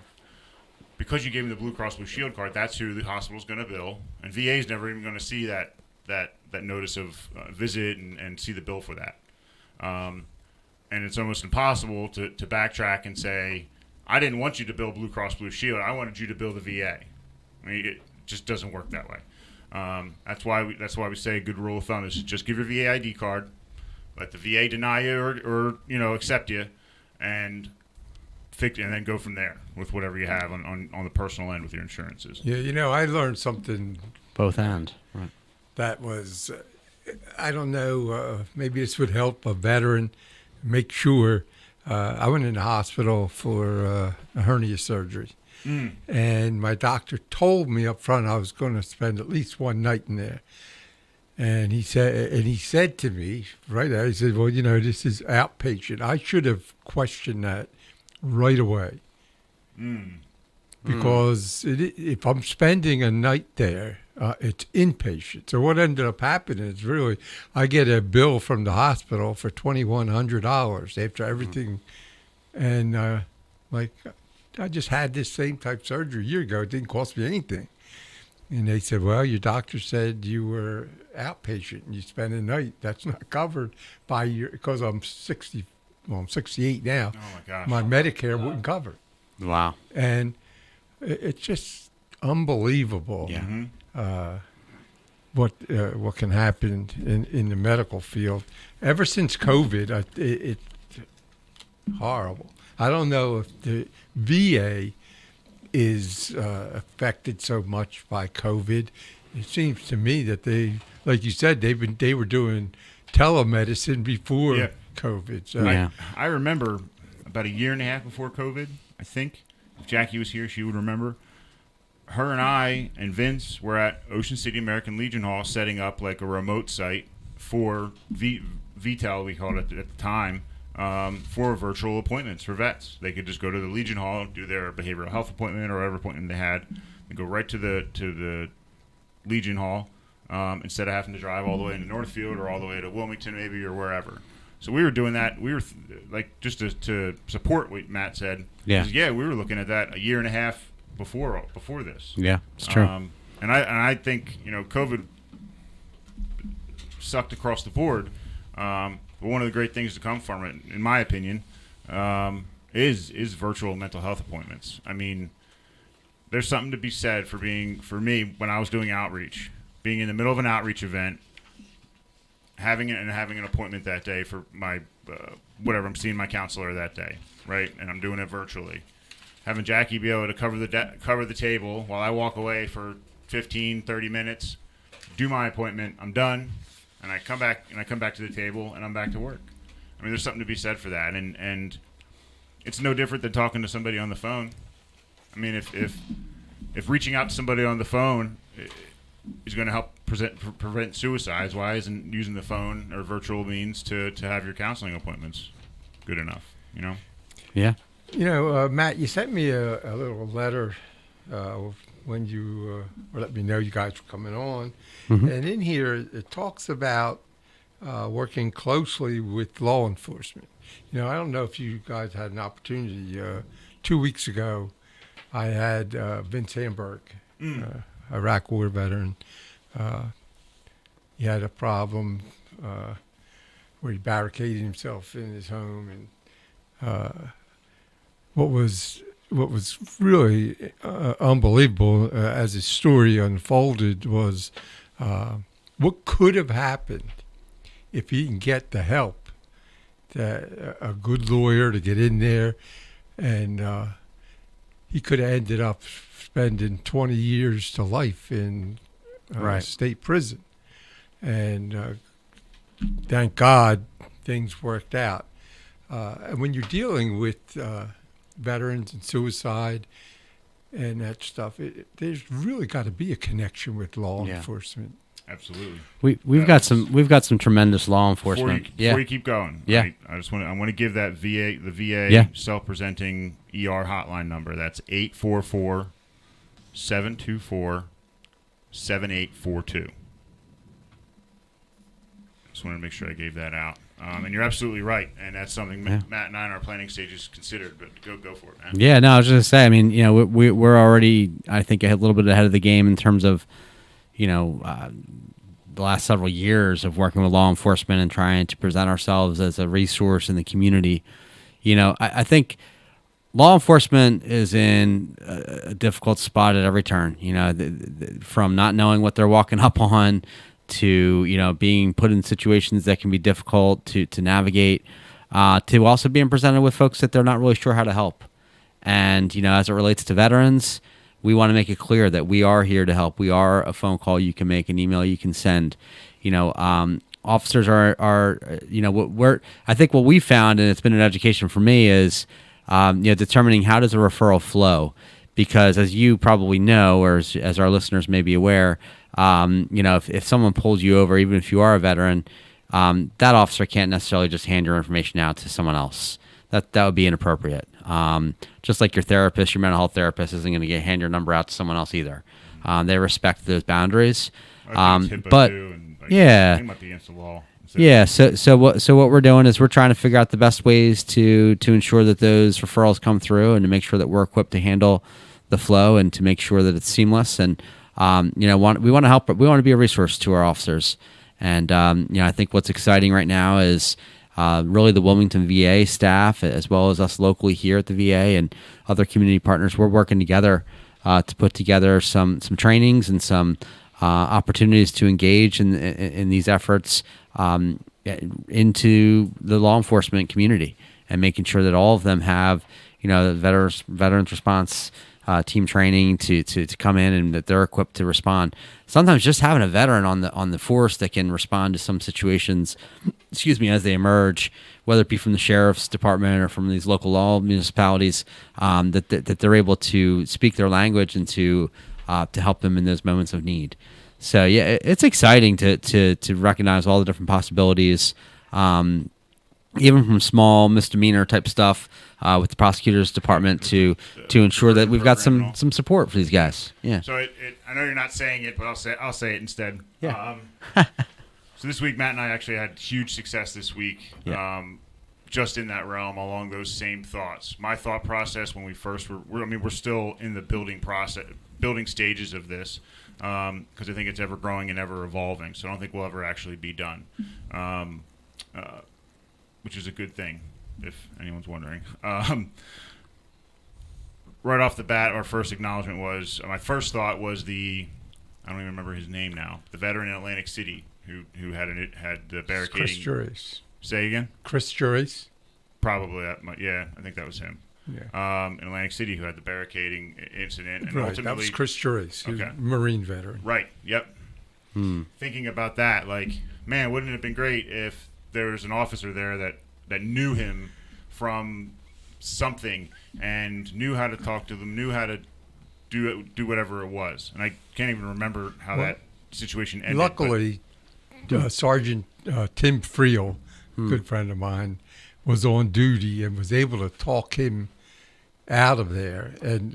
Because you gave them the Blue Cross Blue Shield card, that's who the hospital's going to bill, and VA is never even going to see that notice of visit and see the bill for that. And it's almost impossible to backtrack and say, I didn't want you to bill Blue Cross Blue Shield. I wanted you to bill the VA. I mean, it just doesn't work that way. That's why we say a good rule of thumb is just give your VA ID card, let the VA deny you or accept you, and then go from there with whatever you have on the personal end with your insurances. Yeah, I learned something Both and. Right. that was, I don't know, maybe this would help a veteran make sure. I went in the hospital for a hernia surgery. And my doctor told me up front I was going to spend at least one night in there. And he said to me right there, he said, well, this is outpatient. I should have questioned that right away. Because if I'm spending a night there, it's inpatient. So what ended up happening is really, I get a bill from the hospital for $2,100 after everything. And I just had this same type surgery a year ago. It didn't cost me anything. And they said, well, your doctor said you were outpatient and you spent a night. That's not covered by because I'm 60. Well, I'm 68 now. Oh my gosh. My Medicare wouldn't cover it. Wow. And it's just unbelievable. Yeah. What can happen in the medical field. Ever since COVID, it's horrible. I don't know if the VA is affected so much by COVID. It seems to me that they, like you said, they were doing telemedicine before COVID. So I remember about a year and a half before COVID, I think. If Jackie was here, she would remember. Her and I and Vince were at Ocean City American Legion Hall setting up like a remote site for VTEL, we called it at the time, for virtual appointments for vets. They could just go to the Legion Hall, do their behavioral health appointment or whatever appointment they had, and go right to the Legion Hall instead of having to drive all the way into Northfield or all the way to Wilmington maybe or wherever. So we were doing that. We were just to support what Matt said. Yeah. We were looking at that a year and a half before this. Yeah, it's true. And I think COVID sucked across the board. But one of the great things to come from it, in my opinion, is virtual mental health appointments. I mean, there's something to be said for me when I was doing outreach, being in the middle of an outreach event, having an appointment that day for my whatever, I'm seeing my counselor that day, right? And I'm doing it virtually. Having Jackie be able to cover the table while I walk away for 15, 30 minutes, do my appointment, I'm done, and I come back to the table and I'm back to work. I mean, there's something to be said for that, and it's no different than talking to somebody on the phone. I mean, if reaching out to somebody on the phone is going to help prevent suicides, why isn't using the phone or virtual means to have your counseling appointments good enough? Yeah. Matt, you sent me a little letter when you let me know you guys were coming on. Mm-hmm. And in here, it talks about working closely with law enforcement. I don't know if you guys had an opportunity. 2 weeks ago, I had Vince Hamburg, Iraq War veteran. He had a problem where he barricaded himself in his home, and what was really unbelievable as his story unfolded was what could have happened if he didn't get the help, that a good lawyer to get in there, and he could have ended up spending 20 years to life in state prison. And thank God things worked out. And when you're dealing with veterans and suicide and that stuff, there's really got to be a connection with law enforcement. Absolutely. We've got some tremendous law enforcement. Before you keep going, Yeah. I want to give that the VA Yeah. self-presenting ER hotline number. That's 844-724-7842. Just wanted to make sure I gave that out. And you're absolutely right, and that's something Matt and I in our planning stages considered. But go for it, man. Yeah, no, I was just gonna say. I mean, we're already, I think, a little bit ahead of the game in terms of, the last several years of working with law enforcement and trying to present ourselves as a resource in the community. I think law enforcement is in a difficult spot at every turn. From not knowing what they're walking up on to being put in situations that can be difficult to navigate, to also being presented with folks that they're not really sure how to help. And as it relates to veterans, we want to make it clear that we are here to help. We are a phone call you can make, an email you can send. Officers are I think what we found, and it's been an education for me, is determining how does a referral flow. Because as you probably know, or as our listeners may be aware, if someone pulls you over, even if you are a veteran, that officer can't necessarily just hand your information out to someone else. That would be inappropriate. Just like your therapist, your mental health therapist isn't going to hand your number out to someone else either. They respect those boundaries. But yeah, it might be against the law. Yeah. So what we're doing is we're trying to figure out the best ways to ensure that those referrals come through, and to make sure that we're equipped to handle the flow, and to make sure that it's seamless. And we want to help. We want to be a resource to our officers. And I think what's exciting right now is really the Wilmington VA staff, as well as us locally here at the VA and other community partners. We're working together to put together some trainings and some opportunities to engage in these efforts into the law enforcement community, and making sure that all of them have the veterans response team training to come in, and that they're equipped to respond. Sometimes just having a veteran on the force that can respond to some situations, as they emerge, whether it be from the sheriff's department or from these local law municipalities, that they're able to speak their language and to help them in those moments of need. So yeah, it's exciting to recognize all the different possibilities, even from small misdemeanor type stuff with the prosecutor's department to ensure that we've got some support for these guys. Yeah. So I know you're not saying it, but I'll say it instead. Yeah. So this week, Matt and I actually had huge success this week. Yeah. Just in that realm, along those same thoughts. My thought process when we first we're still in the building stages of this, because I think it's ever growing and ever evolving. So I don't think we'll ever actually be done, which is a good thing, if anyone's wondering. Right off the bat, our first acknowledgement was, my first thought was I don't even remember his name now, the veteran in Atlantic City who had the barricading. Chris Joyce. Say again? Chris Joyce. Probably yeah, I think that was him. Yeah. In Atlantic City, who had the barricading incident, and Right, ultimately that was Chris Joyce, who's Okay. a Marine veteran. Right. Yep. Thinking about that, man, wouldn't it have been great if there was an officer there that knew him from something and knew how to talk to them, knew how to do whatever it was. And I can't even remember how that situation ended. Luckily, Sergeant Tim Friel, good friend of mine, was on duty and was able to talk him out of there. And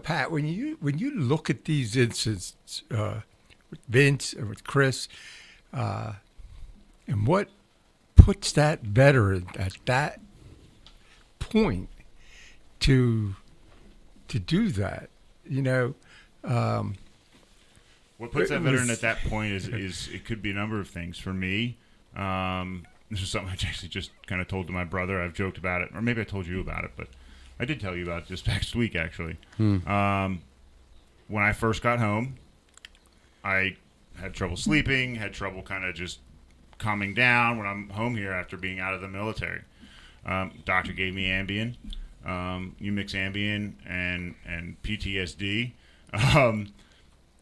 Pat, when you look at these incidents with Vince and with Chris, and what puts that veteran at that point to do that, What puts that It veteran was- at that point is it could be a number of things. For me, this is something I actually just kind of told to my brother. I've joked about it, or maybe I told you about it, but I did tell you about it this past week, actually. When I first got home, I had trouble sleeping, had trouble kind of just calming down when I'm home here after being out of the military. Doctor gave me Ambien. You mix Ambien and PTSD.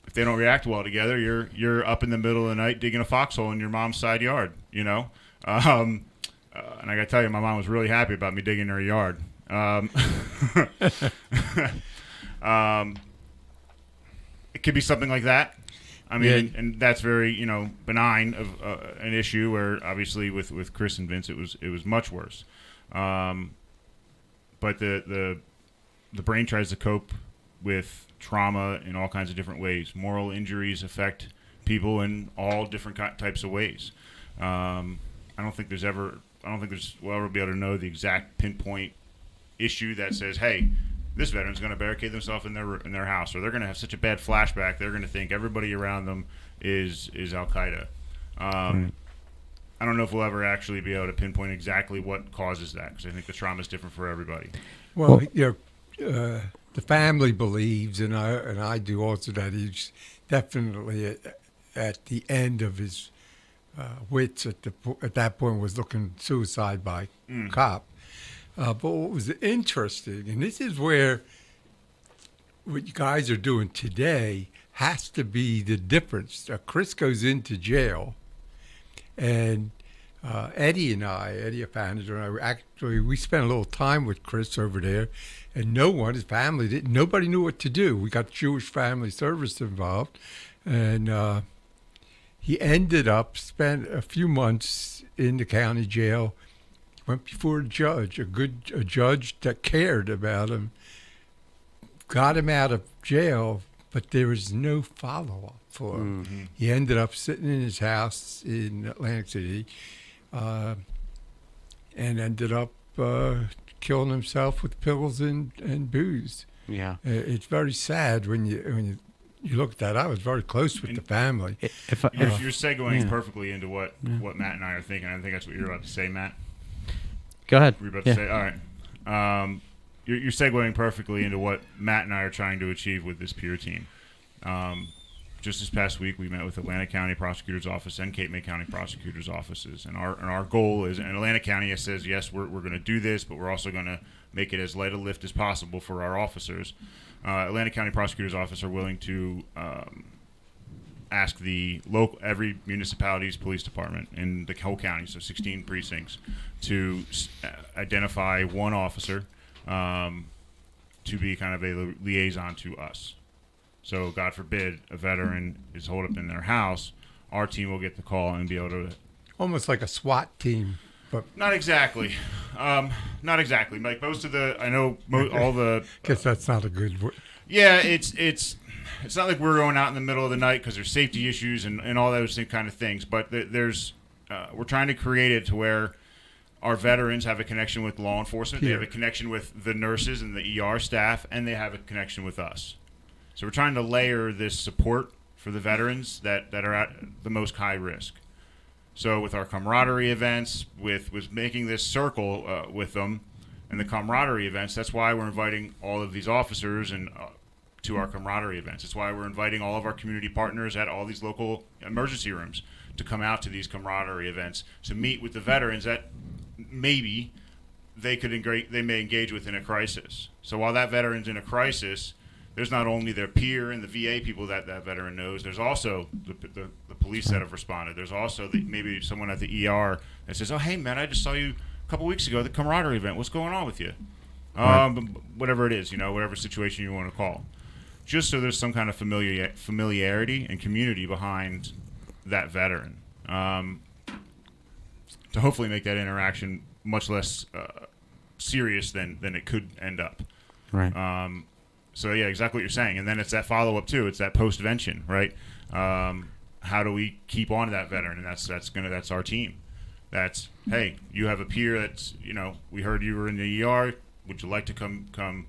If they don't react well together, you're up in the middle of the night digging a foxhole in your mom's side yard, And I got to tell you, my mom was really happy about me digging her yard. It could be something like that. I mean, Yeah. and that's very benign of an issue where obviously with Chris and Vince it was much worse. But the brain tries to cope with trauma in all kinds of different ways. Moral injuries affect people in all different types of ways. I don't think we'll ever be able to know the exact pinpoint issue that says, hey, this veteran's going to barricade themselves in their house, or they're going to have such a bad flashback they're going to think everybody around them is Al Qaeda. I don't know if we'll ever actually be able to pinpoint exactly what causes that, because I think the trauma is different for everybody. Well, the family believes, and I do also, that he's definitely at the end of his wits at that point was looking suicide by cop. But what was interesting, and this is where what you guys are doing today has to be the difference. Chris goes into jail, and Eddie Afanager and I, we spent a little time with Chris over there, and his family nobody knew what to do. We got Jewish Family Service involved, and he ended up spent a few months in the county jail. Went before a judge, a judge that cared about him, got him out of jail, but there was no follow-up for him. Mm-hmm. He ended up sitting in his house in Atlantic City, and ended up killing himself with pills and booze. Yeah, it's very sad when you look at that. I was very close with the family. You're segueing perfectly into what Matt and I are thinking. I think that's what you're about to say, Matt. Go ahead. We're about to say, all right. You're segueing perfectly into what Matt and I are trying to achieve with this peer team. Just this past week, we met with Atlantic County Prosecutor's Office and Cape May County Prosecutor's Offices, and our goal is, and Atlantic County says, yes, we're going to do this, but we're also going to make it as light a lift as possible for our officers. Atlantic County Prosecutor's Office are willing to ask every municipality's police department in the whole county, so 16 precincts, to identify one officer to be kind of a liaison to us. So, God forbid, a veteran is holed up in their house, our team will get the call and be able to... Almost like a SWAT team. But not exactly. Not exactly. Like most of the... I know all the... Guess that's not a good word. Yeah, it's not like we're going out in the middle of the night because there's safety issues and all those kind of things. But we're trying to create it to where our veterans have a connection with law enforcement. They have a connection with the nurses and the ER staff, and they have a connection with us. So we're trying to layer this support for the veterans that are at the most high risk. So with our camaraderie events, with making this circle with them, and the camaraderie events, that's why we're inviting all of these officers and to our camaraderie events. That's why we're inviting all of our community partners at all these local emergency rooms to come out to these camaraderie events to meet with the veterans that maybe they may engage with in a crisis. So while that veteran's in a crisis, there's not only their peer and the VA people that veteran knows, there's also the police that have responded. There's also maybe someone at the ER that says, oh, hey, man, I just saw you a couple weeks ago at the camaraderie event. What's going on with you? Whatever it is, whatever situation you want to call. Just so there's some kind of familiarity and community behind that veteran. To hopefully make that interaction much less serious than it could end up. right. So yeah, exactly what you're saying, and then it's that follow up too. It's that postvention, right? How do we keep on to that veteran? And that's our team. That's, hey, you have a peer that's, we heard you were in the ER. Would you like to come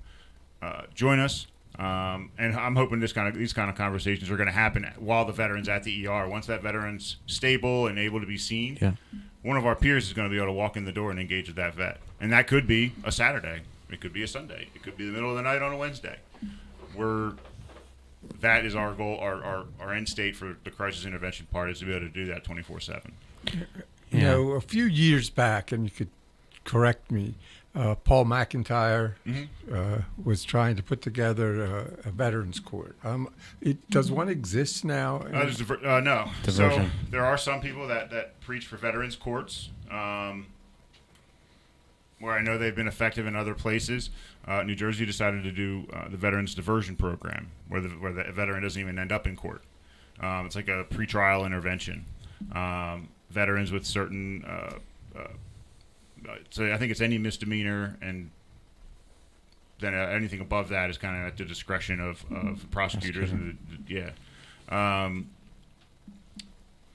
join us? And I'm hoping these kind of conversations are going to happen while the veteran's at the ER. Once that veteran's stable and able to be seen, one of our peers is going to be able to walk in the door and engage with that vet. And that could be a Saturday. It could be a Sunday. It could be the middle of the night on a Wednesday. That is our goal. Our end state for the crisis intervention part is to be able to do that 24/7. A few years back, and you could correct me, Paul McIntyre was trying to put together a veterans court. Does one exist now? No. Diversion. So there are some people that preach for veterans courts, where I know they've been effective in other places. New Jersey decided to do the Veterans Diversion Program, where the veteran doesn't even end up in court. It's like a pretrial intervention. Veterans with certain, so I think it's any misdemeanor, and then anything above that is kind of at the discretion of prosecutors. And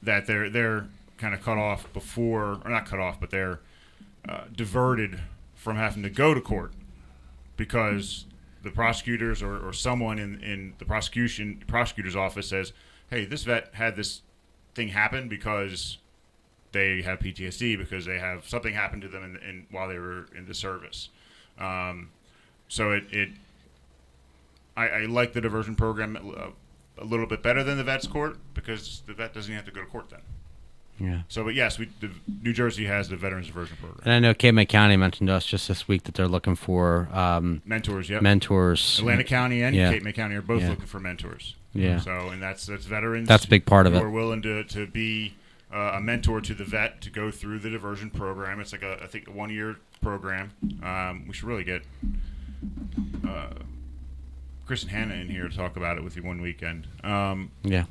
that they're kind of cut off before, or not cut off, but they're diverted from having to go to court because the prosecutors or someone in the prosecutor's office says, hey, this vet had this thing happen because they have PTSD, because they have something happened to them while they were in the service. So I like the diversion program a little bit better than the vet's court, because the vet doesn't have to go to court then. Yeah. So, but yes, New Jersey has the Veterans Diversion Program. And I know Cape May County mentioned to us just this week that they're looking for Mentors, yep. mentors. Atlantic County and Yeah. Cape May County are both Yeah. looking for mentors. Yeah. So, and that's veterans. That's a big part of who it. are willing to be a mentor to the vet to go through the diversion program. It's like I think a 1-year program. We should really get Chris and Hannah in here to talk about it with you one weekend. Yeah.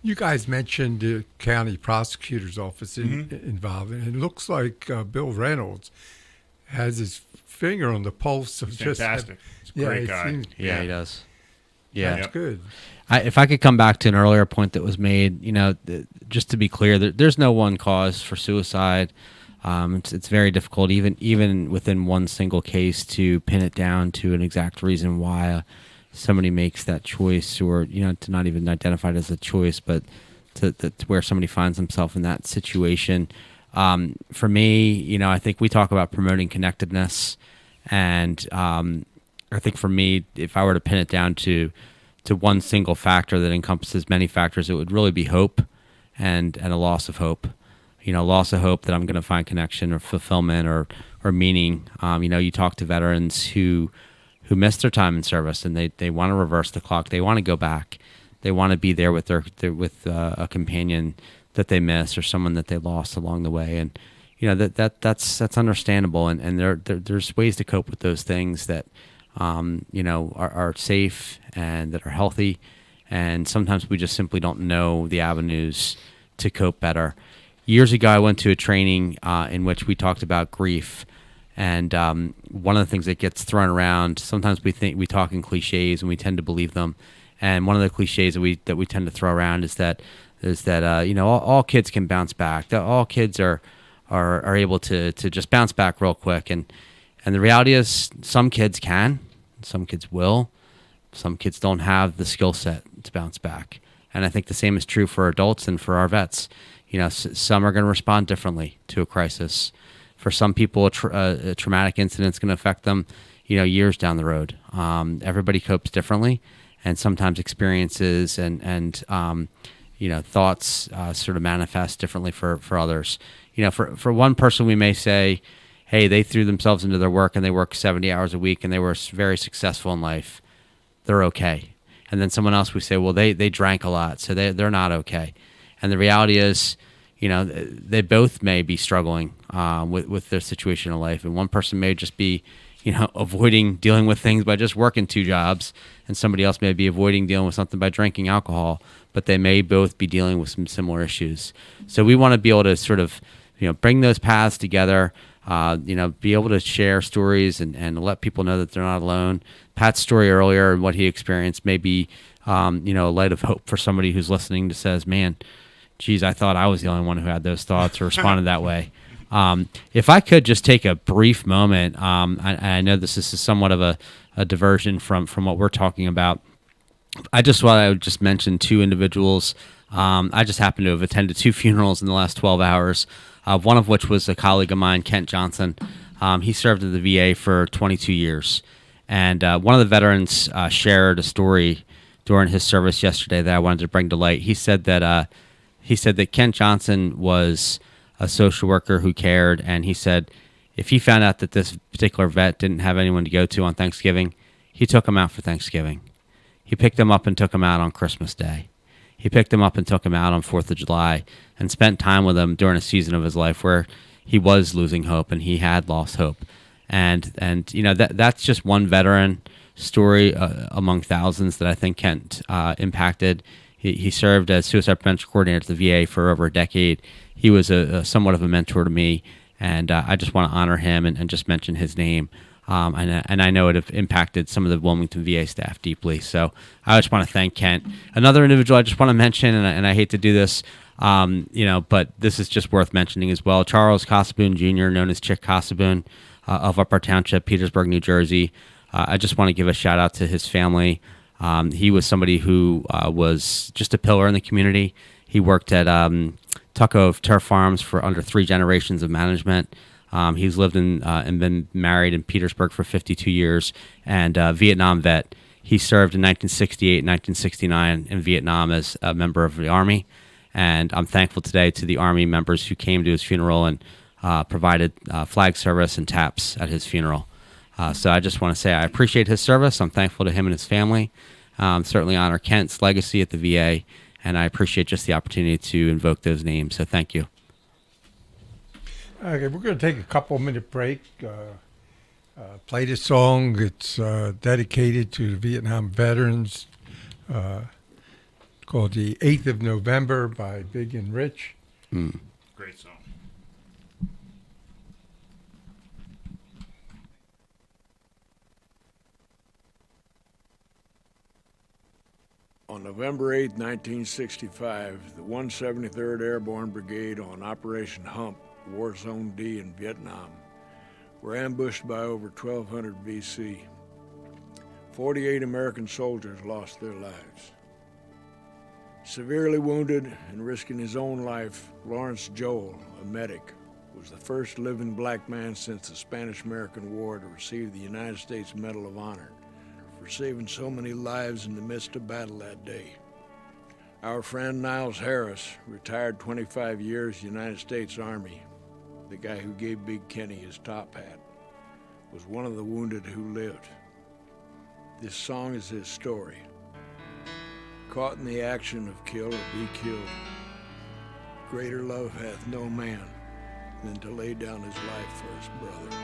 You guys mentioned the county prosecutor's office involved, and it looks like Bill Reynolds has his finger on the pulse of He's just fantastic. He's a great it guy. seems- Yeah, he does. Yeah. That's good. If I could come back to an earlier point that was made, just to be clear, there's no one cause for suicide. It's very difficult, even within one single case, to pin it down to an exact reason why somebody makes that choice, or to not even identify it as a choice, but to where somebody finds themselves in that situation. For me, I think we talk about promoting connectedness, and I think for me, if I were to pin it down to one single factor that encompasses many factors, it would really be hope and a loss of hope. Loss of hope that I'm going to find connection or fulfillment or meaning. You talk to veterans who missed their time in service, and they want to reverse the clock. They want to go back. They want to be there with with a companion that they miss or someone that they lost along the way. And that's understandable. And there's ways to cope with those things that are safe and that are healthy. And sometimes we just simply don't know the avenues to cope better. Years ago, I went to a training in which we talked about grief. And one of the things that gets thrown around, sometimes we talk in cliches and we tend to believe them. And one of the cliches that we tend to throw around is that all kids can bounce back. That all kids are able to just bounce back real quick. And the reality is, some kids can, some kids will, some kids don't have the skill set to bounce back. And I think the same is true for adults and for our vets. Some are going to respond differently to a crisis. For some people, a traumatic incident is going to affect them, years down the road. Everybody copes differently, and sometimes experiences and thoughts sort of manifest differently for others. For one person, we may say, hey, they threw themselves into their work and they work 70 hours a week and they were very successful in life. They're okay. And then someone else, we say, well, they drank a lot, so they're not okay. And the reality is, they both may be struggling with their situation in life. And one person may just be, avoiding dealing with things by just working 2 jobs. And somebody else may be avoiding dealing with something by drinking alcohol. But they may both be dealing with some similar issues. So we want to be able to sort of, bring those paths together, be able to share stories and let people know that they're not alone. Pat's story earlier and what he experienced may be, a light of hope for somebody who's listening that says, man, geez, I thought I was the only one who had those thoughts or responded that way. If I could just take a brief moment, I know this is somewhat of a diversion from what we're talking about. I would just mention 2 individuals. I just happened to have attended 2 funerals in the last 12 hours, one of which was a colleague of mine, Kent Johnson. He served in the VA for 22 years. And one of the veterans shared a story during his service yesterday that I wanted to bring to light. He said that Kent Johnson was a social worker who cared, and he said if he found out that this particular vet didn't have anyone to go to on Thanksgiving, he took him out for Thanksgiving. He picked him up and took him out on Christmas Day. He picked him up and took him out on 4th of July and spent time with him during a season of his life where he was losing hope and he had lost hope. And that's just one veteran story among thousands that I think Kent impacted. He served as suicide prevention coordinator at the VA for over a decade. He was somewhat of a mentor to me, and I just want to honor him and just mention his name. And I know it have impacted some of the Wilmington VA staff deeply. So I just want to thank Kent. Another individual I just want to mention, and I hate to do this, but this is just worth mentioning as well. Charles Casaboon Jr., known as Chick Casaboon, of Upper Township, Petersburg, New Jersey. I just want to give a shout out to his family. He was somebody who was just a pillar in the community. He worked at Tucko Turf Farms for under 3 generations of management. He's lived in and been married in Petersburg for 52 years, and Vietnam vet. He served in 1968 and 1969 in Vietnam as a member of the Army, and I'm thankful today to the Army members who came to his funeral and provided flag service and taps at his funeral. So I just want to say I appreciate his service. I'm thankful to him and his family. Certainly honor Kent's legacy at the VA, and I appreciate just the opportunity to invoke those names. So thank you. Okay, we're going to take a couple-minute break. Play this song. It's dedicated to the Vietnam veterans. Called "The 8th of November" by Big and Rich. Great song. On November 8, 1965, the 173rd Airborne Brigade on Operation Hump, War Zone D in Vietnam, were ambushed by over 1,200 VC. 48 American soldiers lost their lives. Severely wounded and risking his own life, Lawrence Joel, a medic, was the first living black man since the Spanish-American War to receive the United States Medal of Honor for saving so many lives in the midst of battle that day. Our friend Niles Harris, retired 25 years United States Army, the guy who gave Big Kenny his top hat, was one of the wounded who lived. This song is his story. Caught in the action of kill or be killed, greater love hath no man than to lay down his life for his brother.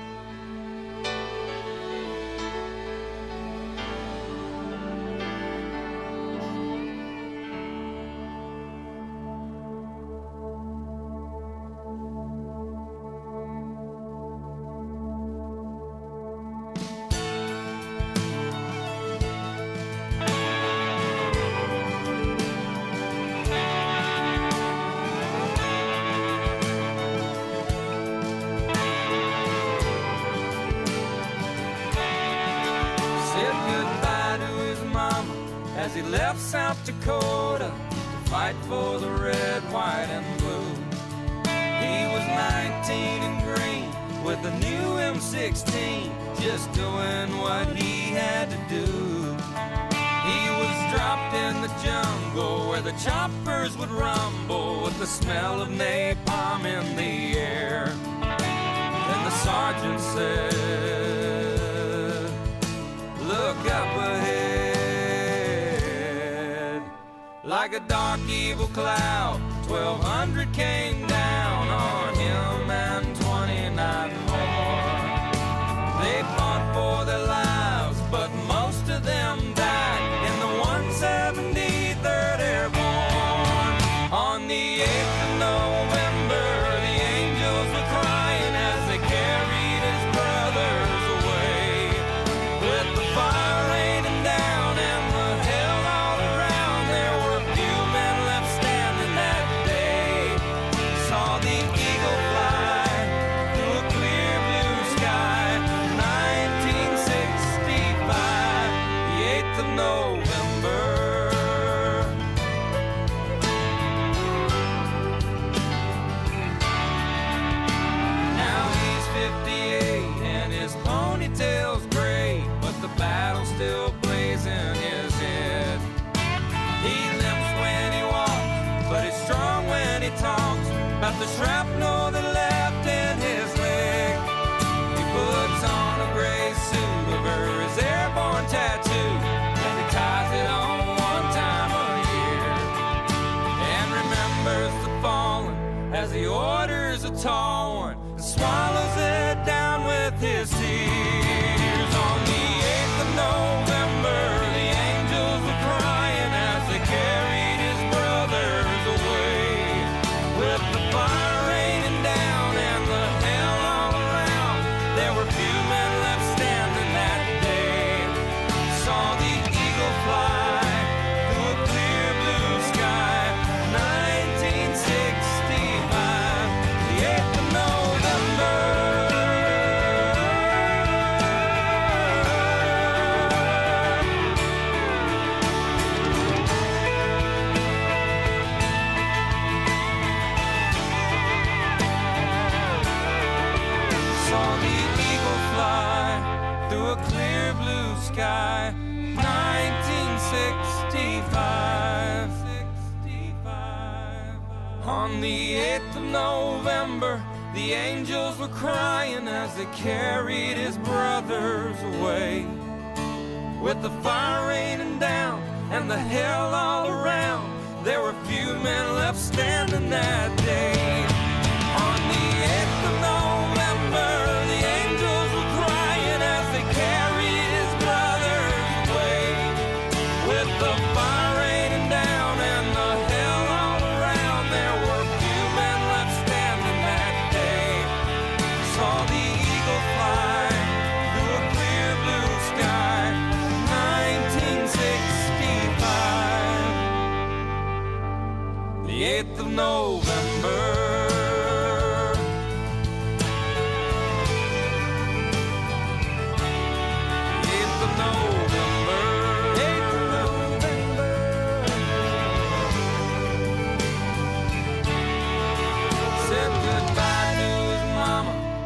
Said goodbye to his mama as he left South Dakota to fight for the red, white, and blue. He was 19 and green with a new M16, just doing what he had to do. He was dropped in the jungle where the choppers would rumble with the smell of napalm in the air. Then the sergeant said, "Look up ahead." Like a dark evil cloud, 1,200 came down on him and 29 more. They fought for their lives, but most of them died in the 173rd Airborne. On the 8th of November, the angels were crying as they carried his brothers away. With the fire raining down and the hell all around, there were few men left standing that day. Saw the eagle fly through a clear blue sky. 1965, the 8th of November. Now he's 58 and his ponytail's gray, but the battle's still blazing in his head. He limps when he walks, but he's strong when he talks about the shrapnel that left in his leg. He puts on a gray suit over his airborne tattoo, and he ties it on one time a year, and remembers the fallen as he orders a tall one and swallows it down with his tears. On the 8th of November, the angels were crying as they carried his On the 8th of November, the angels were crying as they carried his brothers away. With the fire raining down and the hell all around, there were few men left standing that day. On the 8th of November, the angels were crying as they carried his brothers away. With the fire raining down and the hell all around, there were few men left standing that day. Saw the eagle fly through a clear blue sky, 1965, the 8th of November.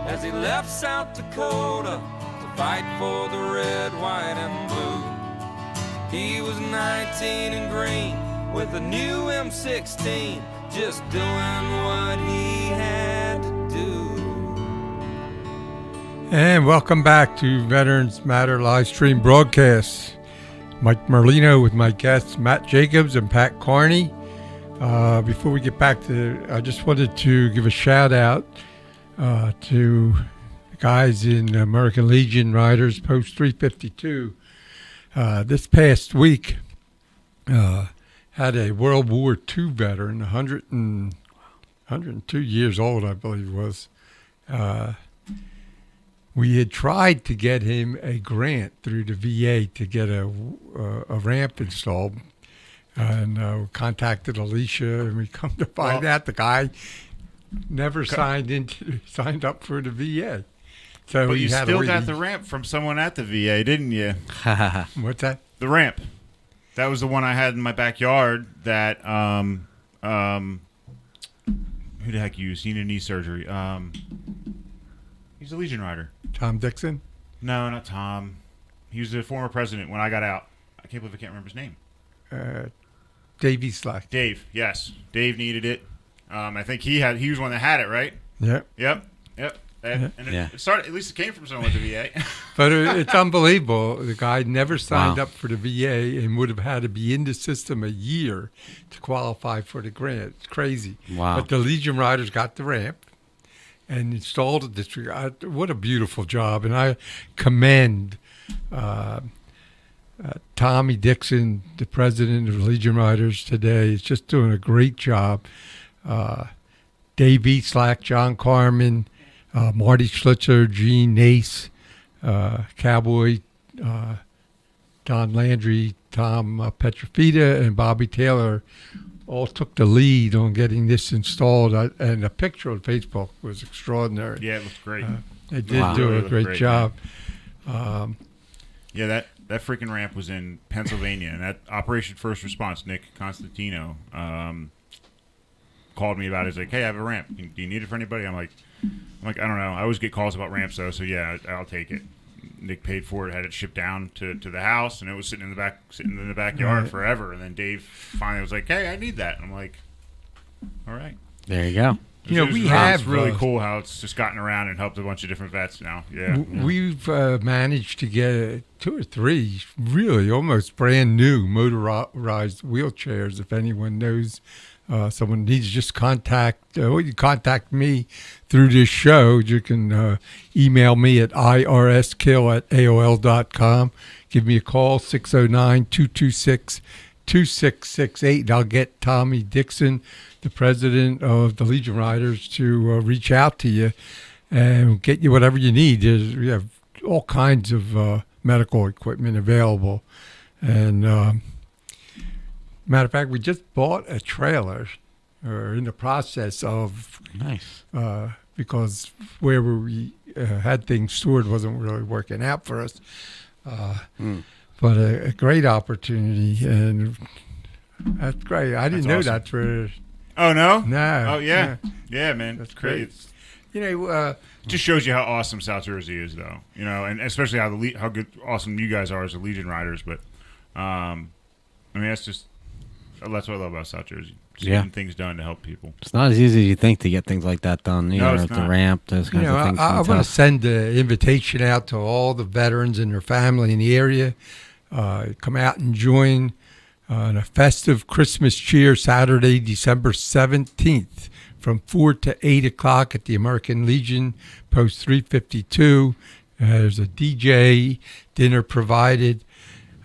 As he left South Dakota to fight for the red, white, and blue. He was 19 and green with a new M16, just doing what he had to do. And welcome back to Veterans Matter live stream broadcasts. Mike Merlino with my guests Matt Jacobs and Pat Carney. Before we get back to, I just wanted to give a shout out to the guys in American Legion Riders Post 352. This past week had a World War II veteran, 102 years old, I believe it was. We had tried to get him a grant through the VA to get a ramp installed, and contacted Alicia, and we come to find out the guy never signed up for the VA. So but you still got the ramp from someone at the VA, didn't you? What's that? The ramp. That was the one I had in my backyard that who the heck used? He needed knee surgery. He's a Legion rider. Tom Dixon? No, not Tom. He was the former president when I got out. I can't believe I can't remember his name. Davey Slack. Dave, yes. Dave needed it. I think he was one that had it, right? Yep. And it started, at least it came from someone at the VA. But it's unbelievable. The guy never signed up for the VA and would have had to be in the system a year to qualify for the grant. It's crazy. Wow. But the Legion Riders got the ramp and installed it. What a beautiful job. And I commend Tommy Dixon, the president of Legion Riders today. He's just doing a great job. Dave E. Slack, John Carmen, Marty Schlitzer, Gene Nace, Cowboy, Don Landry, Tom Petrofita, and Bobby Taylor all took the lead on getting this installed. And the picture on Facebook was extraordinary. Yeah, it looked great. They did do a great job. Yeah, that freaking ramp was in Pennsylvania, and that Operation First Response, Nick Constantino, called me about it. He's like, hey, I have a ramp. Do you need it for anybody? I'm like, I don't know. I always get calls about ramps, though, so yeah, I'll take it. Nick paid for it, had it shipped down to the house, and it was sitting in the backyard forever. And then Dave finally was like, hey, I need that. And I'm like, all right. There you go. It's really cool how it's just gotten around and helped a bunch of different vets now. Yeah, we've managed to get 2 or 3 really almost brand new motorized wheelchairs. If anyone knows someone needs, just contact me through this show. You can email me at irskill@aol.com. Give me a call, 609-226-2668, and I'll get Tommy Dixon, the president of the Legion Riders, to reach out to you and get you whatever you need. We have all kinds of medical equipment available. And matter of fact, we just bought a trailer, or in the process of, Nice. because where we had things stored wasn't really working out for us. But a great opportunity, and that's great. I didn't know awesome. that's where. Oh, no? No. Oh, yeah. Yeah, man. That's It's great. great. It Just shows you how awesome South Jersey is, though. And especially how awesome you guys are as the Legion Riders. But, I mean, that's just that's what I love about South Jersey. Just Yeah. getting things done to help people. It's not as easy as you think to get things like that done. No, it's the not. ramp, those kinds of things. I want to send an invitation out to all the veterans and their family in the area. Come out and join in a festive Christmas cheer Saturday, December 17th from 4 to 8 o'clock at the American Legion, post 352. There's a DJ, dinner provided.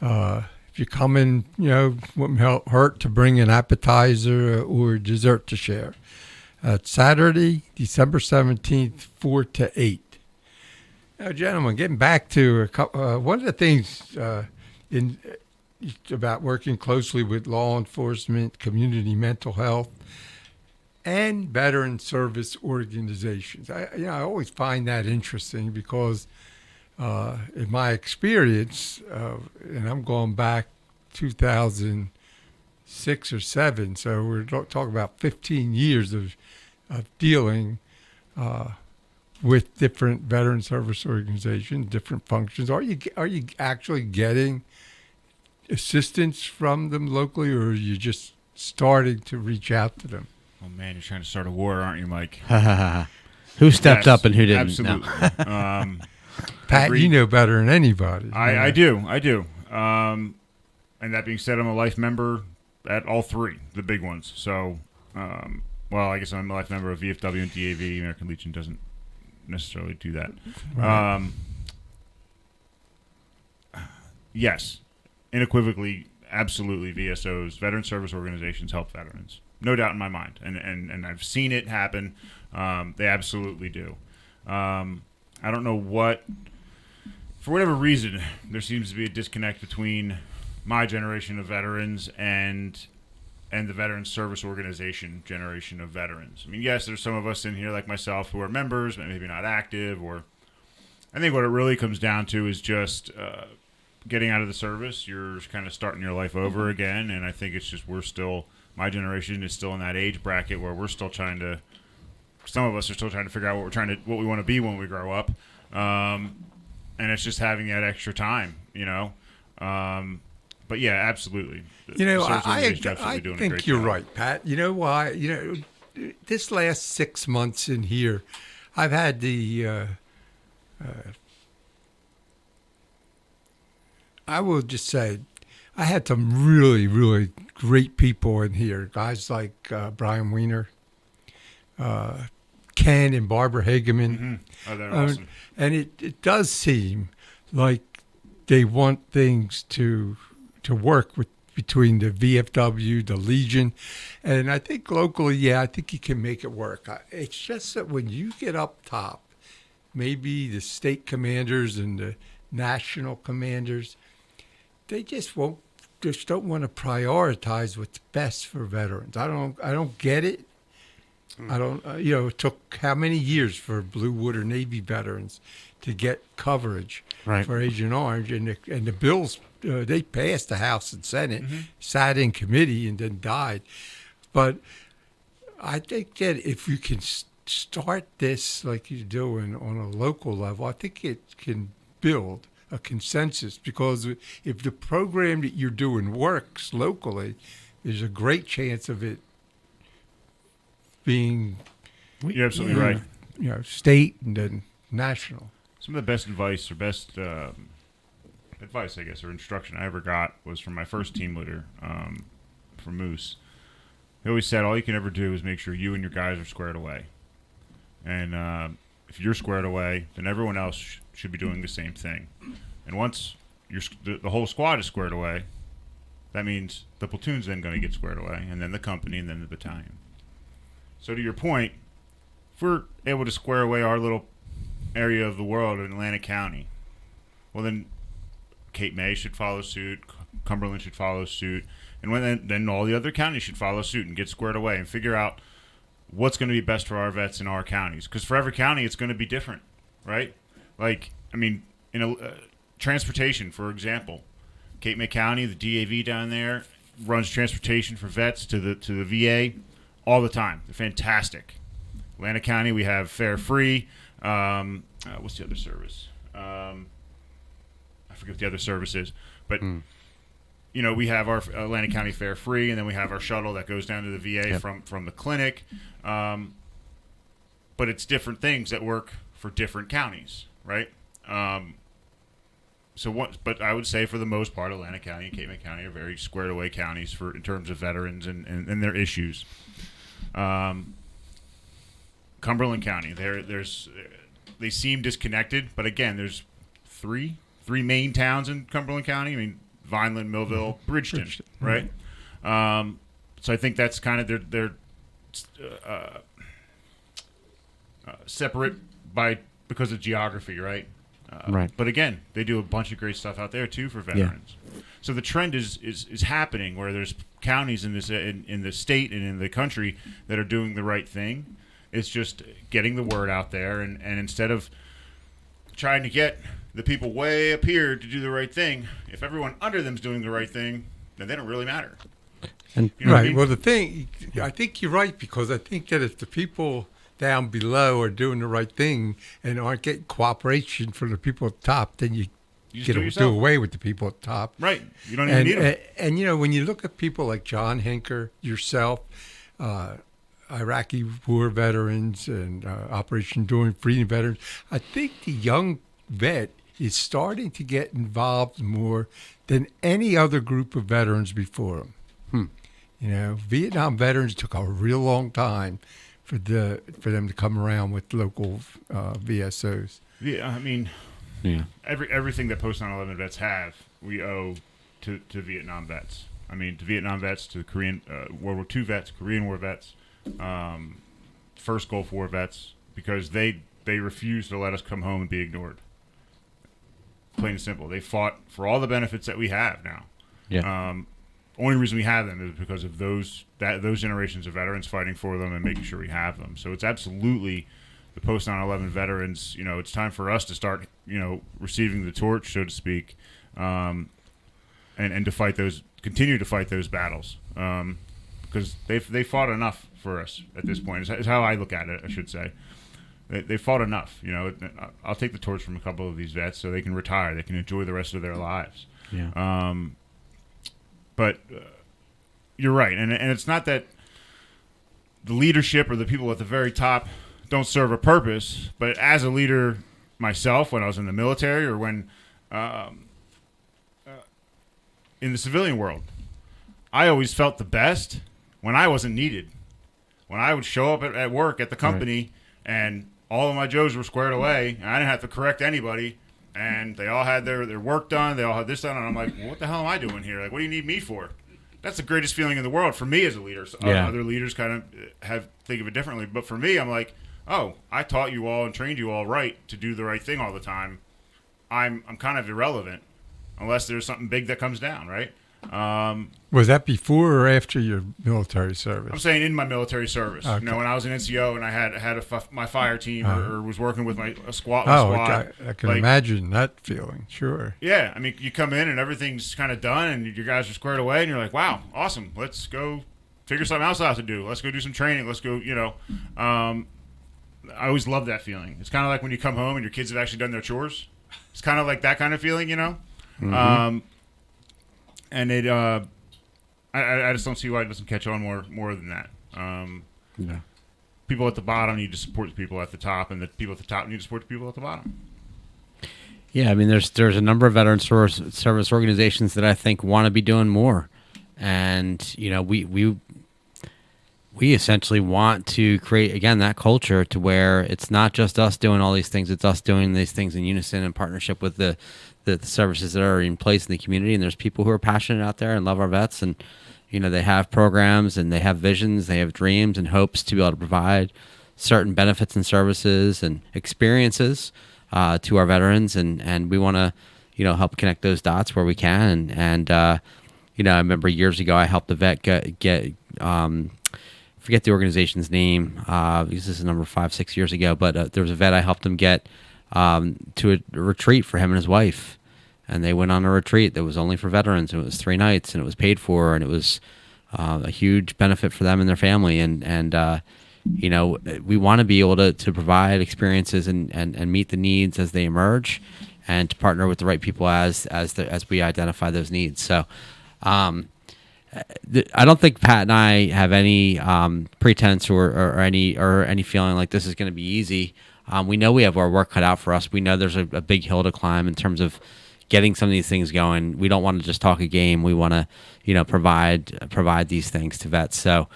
If you're coming, wouldn't hurt to bring an appetizer or dessert to share. Saturday, December 17th, 4 to 8. Now, gentlemen, getting back to one of the things about working closely with law enforcement, community mental health, and veteran service organizations. I always find that interesting because in my experience, and I'm going back 2006 or 7, so we're talking about 15 years of dealing with different veteran service organizations, different functions. Are you actually getting assistance from them locally, or are you just starting to reach out to them? Oh man, you're trying to start a war, aren't you, Mike? Who stepped Yes, up and who didn't? Absolutely. Pat, Agreed. you know better than anybody. I do. And that being said, I'm a life member at all three, the big ones. So, well, I guess I'm a life member of VFW and DAV. American Legion doesn't necessarily do that. Right. Yes, unequivocally, absolutely, VSOs, veteran service organizations, help veterans. No doubt in my mind. And I've seen it happen. They absolutely do. I don't know what, for whatever reason, there seems to be a disconnect between my generation of veterans and the veteran service organization generation of veterans. I mean, yes, there's some of us in here like myself who are members, but maybe not active. Or I think what it really comes down to is just getting out of the service. You're kind of starting your life over again, and I think it's just my generation is still in that age bracket where we're still trying to. Some of us are still trying to figure out what we want to be when we grow up, and it's just having that extra time, But yeah, absolutely. I think you're right, Pat. You know why? This last 6 months in here, I've had I will just say, I had some really, really great people in here. Guys like Brian Weiner, Ken and Barbara Hageman. Mm-hmm. Oh, they're awesome. And it does seem like they want things to work between the VFW, the Legion, and I think locally, I think you can make it work. It's just that when you get up top, maybe the state commanders and the national commanders, they just don't want to prioritize what's best for veterans. I don't get it. I don't. It took how many years for Blue Water Navy veterans to get coverage for Agent Orange, and the bills they passed the House and Senate, sat in committee, and then died. But I think that if you can start this like you're doing on a local level, I think it can build a consensus, because if the program that you're doing works locally, there's a great chance of it being You're absolutely right. State and then national. Some of the best advice, or best advice, I guess, or instruction I ever got was from my first team leader, from Moose. He always said, all you can ever do is make sure you and your guys are squared away. And if you're squared away, then everyone else should be doing the same thing. And once the whole squad is squared away, that means the platoon's then going to get squared away, and then the company, and then the battalion. So to your point, if we're able to square away our little area of the world in Atlantic County, well then Cape May should follow suit, Cumberland should follow suit, and then all the other counties should follow suit and get squared away and figure out what's going to be best for our vets in our counties. Because for every county, it's going to be different, right? Like, I mean, transportation, for example, Cape May County, the DAV down there runs transportation for vets to the VA all the time. They're fantastic. Atlantic County, we have Fare Free. What's the other service? I forget what the other service is. But, we have our Atlantic County Fair free, and then we have our shuttle that goes down to the VA from the clinic. But it's different things that work for different counties, right? But I would say for the most part, Atlantic County and Cape May County are very squared away counties in terms of veterans and their issues. Cumberland County, they seem disconnected, but again, there's three main towns in Cumberland County. I mean, Vineland, Millville, Bridgeton, right? So I think that's kind of they're separate because of geography, right? Right. But again, they do a bunch of great stuff out there too for veterans. Yeah. So the trend is happening where there's counties in the state and in the country that are doing the right thing. It's just getting the word out there, and instead of trying to get the people way up here to do the right thing, if everyone under them's doing the right thing, then they don't really matter. And right. I mean? Well, the thing, I think you're right, because I think that if the people down below are doing the right thing and aren't getting cooperation from the people at the top, then you do away with the people at the top. Right. You don't even need them. And when you look at people like John Henker, yourself, Iraqi war veterans and Operation Enduring Freedom veterans, I think the young vet is starting to get involved more than any other group of veterans before him. Vietnam veterans took a real long time for them to come around with local VSOs. Yeah, I mean, everything that post 9/11 vets have, we owe to Vietnam vets. I mean, to Vietnam vets, to Korean World War II vets, Korean War vets, first Gulf War vets, because they refused to let us come home and be ignored. Plain and simple. They fought for all the benefits that we have now. Yeah. Only reason we have them is because of those generations of veterans fighting for them and making sure we have them. So it's absolutely the post 9/11 veterans. It's time for us to start, receiving the torch, so to speak, and to continue to fight those battles, because they fought enough for us at this point. Is how I look at it. I should say. They fought enough. I'll take the torch from a couple of these vets so they can retire. They can enjoy the rest of their lives. Yeah. But you're right, and it's not that the leadership or the people at the very top don't serve a purpose. But as a leader myself, when I was in the military or when in the civilian world, I always felt the best when I wasn't needed. When I would show up at work at the company and all of my Joes were squared away, and I didn't have to correct anybody, and they all had their work done, they all had this done, and I'm like, well, what the hell am I doing here? Like, what do you need me for? That's the greatest feeling in the world for me as a leader. So other leaders kind of think of it differently, but for me, I'm like, oh, I taught you all and trained you all right to do the right thing all the time. I'm kind of irrelevant unless there's something big that comes down, right? Was that before or after your military service? I'm saying in my military service. Okay. When I was an NCO and I had my fire team or was working with my squad. I can imagine that feeling. Sure. Yeah, I mean, you come in and everything's kind of done, and your guys are squared away, and you're like, "Wow, awesome! Let's go figure something else out to do. Let's go do some training. Let's go." I always love that feeling. It's kind of like when you come home and your kids have actually done their chores. It's kind of like that kind of feeling, Mm-hmm. And it, I just don't see why it doesn't catch on more than that. People at the bottom need to support the people at the top, and the people at the top need to support the people at the bottom. Yeah, I mean, there's a number of veteran service organizations that I think want to be doing more, and we essentially want to create again that culture to where it's not just us doing all these things; it's us doing these things in unison in partnership with the services that are in place in the community. And there's people who are passionate out there and love our vets, and they have programs and they have visions, they have dreams and hopes to be able to provide certain benefits and services and experiences to our veterans, and we want to help connect those dots where we can. And I remember years ago I helped a vet get forget the organization's name because this is number 5-6 years ago, but there was a vet I helped him get to a retreat for him and his wife, and they went on a retreat that was only for veterans, and it was 3 nights, and it was paid for, and it was a huge benefit for them and their family. And we want to be able to provide experiences and meet the needs as they emerge, and to partner with the right people as we identify those needs. So I don't think Pat and I have any pretense or any feeling like this is going to be easy. We know we have our work cut out for us. We know there's a big hill to climb in terms of getting some of these things going. We don't want to just talk a game. We want to, provide these things to vets. So,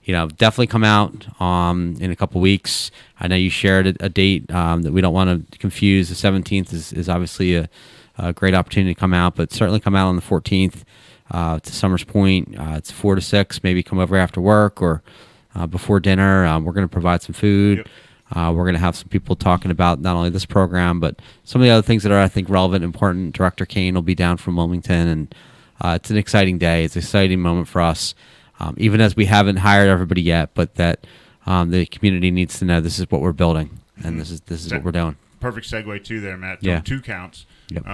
definitely come out in a couple weeks. I know you shared a date that we don't want to confuse. The 17th is obviously a great opportunity to come out, but certainly come out on the 14th to Summers Point. It's 4 to 6. Maybe come over after work or before dinner. We're going to provide some food. Yep. We're going to have some people talking about not only this program, but some of the other things that are, I think, relevant and important. Director Kane will be down from Wilmington, and it's an exciting day. It's an exciting moment for us, even as we haven't hired everybody yet, but that the community needs to know this is what we're building, and this is what we're doing. Perfect segue too there, Matt. Yeah. 2 counts. Yep.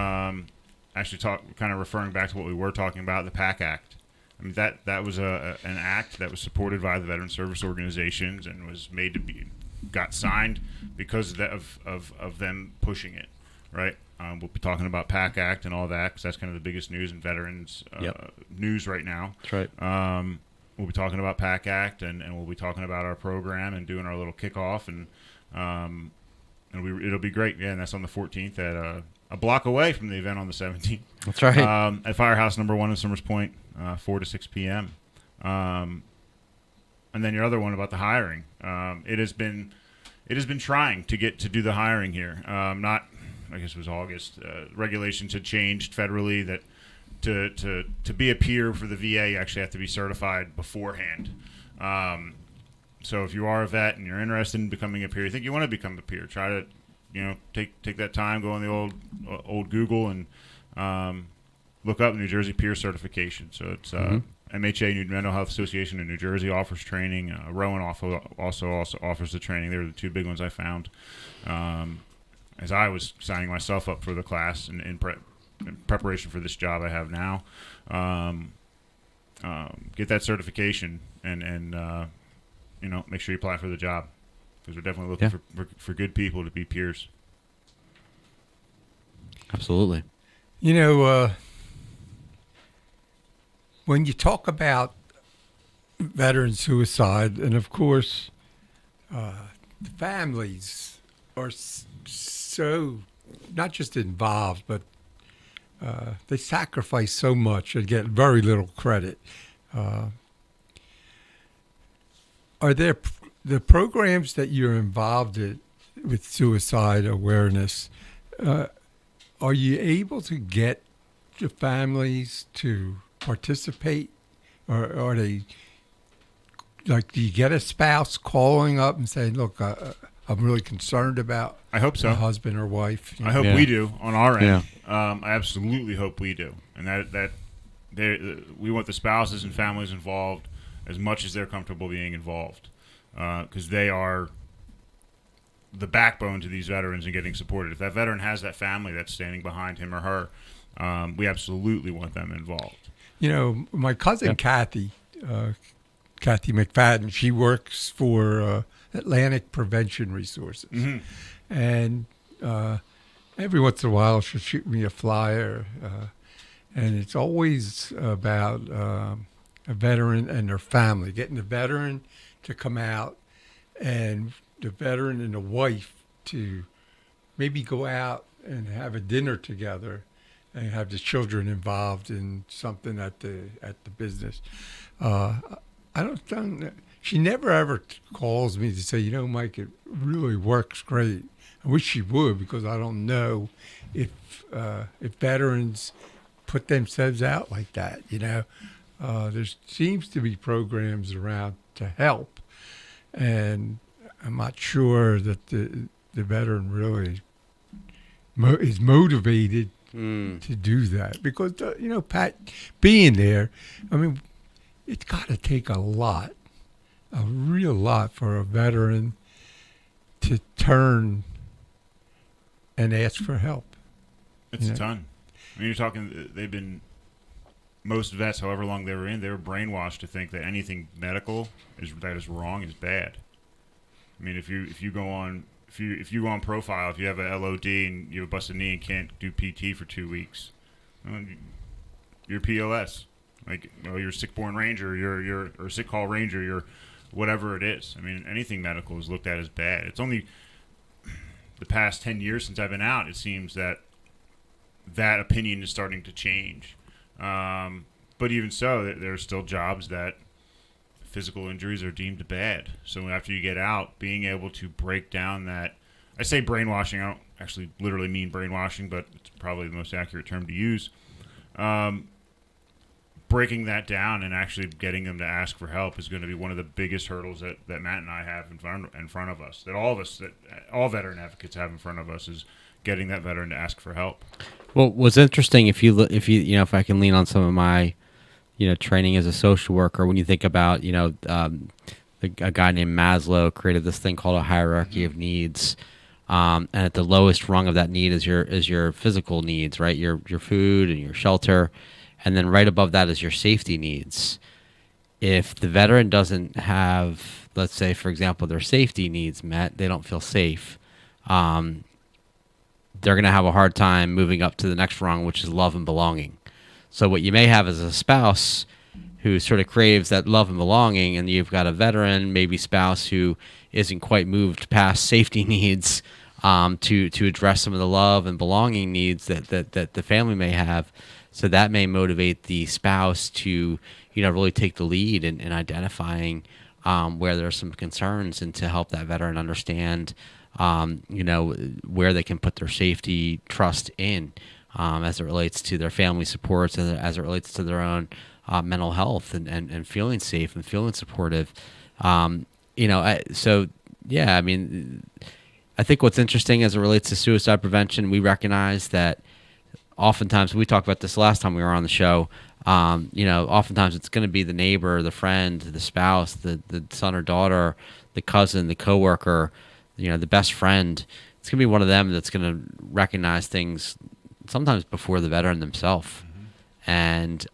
Actually, kind of referring back to what we were talking about, the PAC Act. I mean, that was an act that was supported by the veteran service organizations and was made to got signed because of them pushing it, right? We'll be talking about PAC Act and all that because that's kind of the biggest news in veterans news right now. That's right. We'll be talking about PAC Act and we'll be talking about our program and doing our little kickoff and it'll be great. Yeah, and that's on the 14th at a block away from the event on the 17th. That's right. At Firehouse Number 1 in Summers Point, 4 to 6 p.m. And then your other one about the hiring. It has been trying to do the hiring here. I guess it was August. Regulations had changed federally that to be a peer for the VA, you actually have to be certified beforehand. So if you are a vet and you're interested in becoming a peer, you think you want to become a peer, try to take that time, go on the old Google and look up New Jersey peer certification. So it's MHA, Mental Health Association in New Jersey, offers training. Rowan also offers the training. They're the 2 big ones I found. As I was signing myself up for the class in preparation for this job I have now, get that certification and make sure you apply for the job because we're definitely looking for good people to be peers. Absolutely. When you talk about veteran suicide, and of course, the families are so not just involved, but they sacrifice so much and get very little credit. Are there the programs that you're involved in with suicide awareness? Are you able to get the families to participate, or are they like? Do you get a spouse calling up and saying, "Look, I'm really concerned about"? I hope so. My husband or wife. I hope we do on our end. I absolutely hope we do, and that we want the spouses and families involved as much as they're comfortable being involved, because they are the backbone to these veterans and getting supported. If that veteran has that family that's standing behind him or her, we absolutely want them involved. My cousin Kathy McFadden, she works for Atlantic Prevention Resources. Mm-hmm. And every once in a while she'll shoot me a flyer, and it's always about a veteran and their family, getting the veteran to come out and the veteran and the wife to maybe go out and have a dinner together and have the children involved in something at the business. She never ever calls me to say, Mike, it really works great. I wish she would, because I don't know if veterans put themselves out like that. There seems to be programs around to help, and I'm not sure that the veteran really is motivated to do that, because Pat being there, I mean, it's got to take a real lot for a veteran to turn and ask for help. It's a ton. I mean, you're talking, most vets, however long they were brainwashed to think that anything medical that is wrong is bad. I mean, if you go on profile, if you have a LOD and you have a busted knee and can't do PT for 2 weeks, you're POS. Like, you're a sick-born ranger, you're or sick call ranger, you're whatever it is. I mean, anything medical is looked at as bad. It's only the past 10 years since I've been out, it seems that opinion is starting to change. But even so, there are still jobs that physical injuries are deemed bad. So after you get out, being able to break down that, I say brainwashing, I don't actually literally mean brainwashing, but it's probably the most accurate term to use. Breaking that down and actually getting them to ask for help is going to be one of the biggest hurdles that Matt and I have in front of us, that all veteran advocates have in front of us, is getting that veteran to ask for help. Well, what's interesting, if I can lean on some of my, training as a social worker, when you think about, a guy named Maslow created this thing called a hierarchy of needs. And at the lowest rung of that need is your physical needs, right? Your food and your shelter. And then right above that is your safety needs. If the veteran doesn't have, let's say, for example, their safety needs met, they don't feel safe, they're going to have a hard time moving up to the next rung, which is love and belonging. So what you may have is a spouse who sort of craves that love and belonging, and you've got a veteran, maybe spouse, who isn't quite moved past safety needs to address some of the love and belonging needs that the family may have. So that may motivate the spouse to, really take the lead in identifying where there are some concerns, and to help that veteran understand, where they can put their safety trust in, as it relates to their family supports, and as it relates to their own mental health and feeling safe and feeling supportive. I think what's interesting as it relates to suicide prevention, we recognize that oftentimes, we talked about this last time we were on the show, oftentimes it's going to be the neighbor, the friend, the spouse, the son or daughter, the cousin, the coworker, the best friend. It's going to be one of them that's going to recognize things sometimes before the veteran themselves. Mm-hmm. And,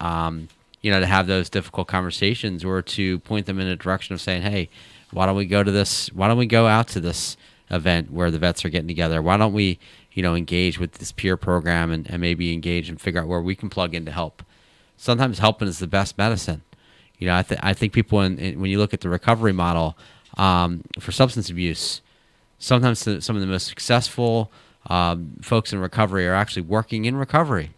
to have those difficult conversations, or to point them in a direction of saying, hey, why don't we go out to this event where the vets are getting together? Why don't we, engage with this peer program and maybe engage and figure out where we can plug in to help? Sometimes helping is the best medicine. I think people, when you look at the recovery model for substance abuse, sometimes some of the most successful folks in recovery are actually working in recovery,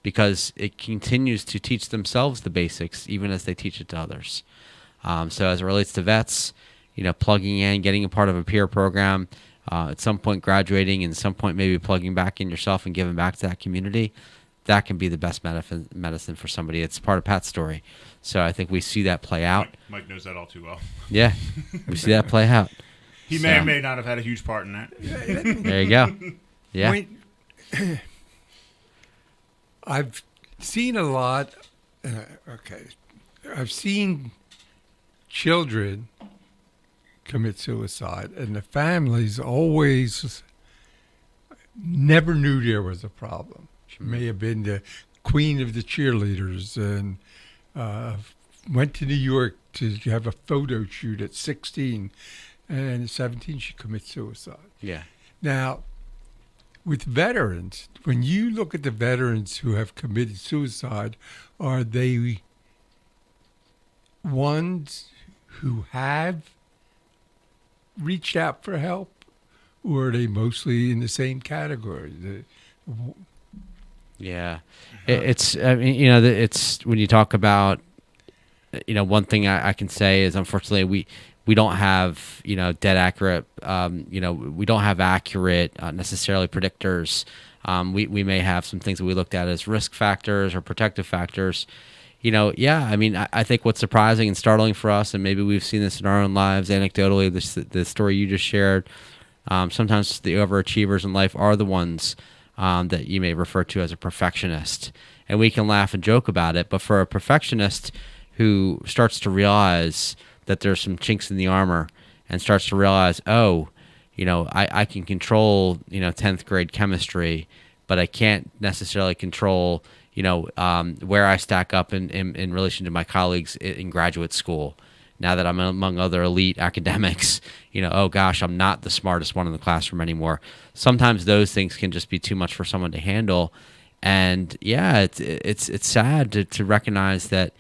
because it continues to teach themselves the basics even as they teach it to others. So as it relates to vets, plugging in, getting a part of a peer program, at some point graduating, and at some point maybe plugging back in yourself and giving back to that community, that can be the best medicine for somebody. It's part of Pat's story. So I think we see that play out. Mike knows that all too well. Yeah, we see that play out. He may or may not have had a huge part in that. There you go. Yeah. I've seen a lot. I've seen children commit suicide, and the families always never knew there was a problem. She may have been the queen of the cheerleaders and went to New York to have a photo shoot at 16, and at 17 she commits suicide. Yeah. Now, with veterans, when you look at the veterans who have committed suicide, are they ones who have reached out for help, or are they mostly in the same category? Yeah, it's when you talk about, one thing I can say is, unfortunately, we don't have dead accurate, we don't have accurate necessarily predictors. We may have some things that we looked at as risk factors or protective factors. I think what's surprising and startling for us, and maybe we've seen this in our own lives anecdotally, the story you just shared, sometimes the overachievers in life are the ones that you may refer to as a perfectionist. And we can laugh and joke about it, but for a perfectionist who starts to realize that there's some chinks in the armor and starts to realize, I can control, 10th grade chemistry, but I can't necessarily control where I stack up in relation to my colleagues in graduate school. Now that I'm among other elite academics, oh gosh, I'm not the smartest one in the classroom anymore. Sometimes those things can just be too much for someone to handle. And yeah, it's sad to recognize that,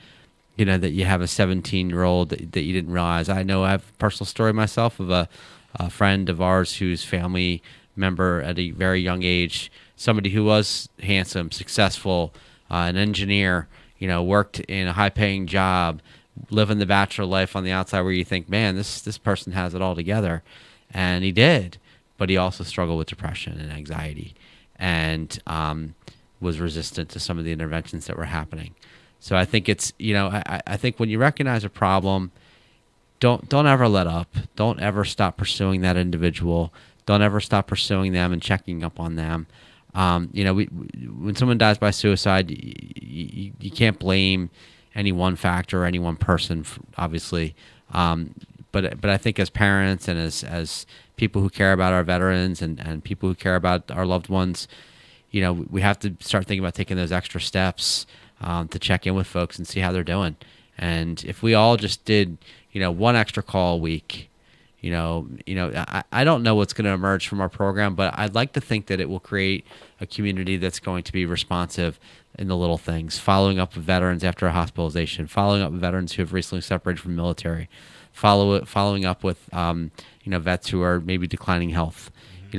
that you have a 17-year-old that you didn't realize. I know I have a personal story myself of a friend of ours whose family member at a very young age, somebody who was handsome, successful, an engineer, worked in a high-paying job, living the bachelor life on the outside where you think, man, this person has it all together. And he did, but he also struggled with depression and anxiety and was resistant to some of the interventions that were happening. So I think it's, I think when you recognize a problem, don't ever let up. Don't ever stop pursuing that individual. Don't ever stop pursuing them and checking up on them. When someone dies by suicide, you can't blame any one factor or any one person, obviously. But I think as parents and as people who care about our veterans and people who care about our loved ones, we have to start thinking about taking those extra steps to check in with folks and see how they're doing. And if we all just did, one extra call a week, I don't know what's going to emerge from our program, but I'd like to think that it will create a community that's going to be responsive in the little things, following up with veterans after a hospitalization, following up with veterans who have recently separated from the military, following up with, vets who are maybe declining health.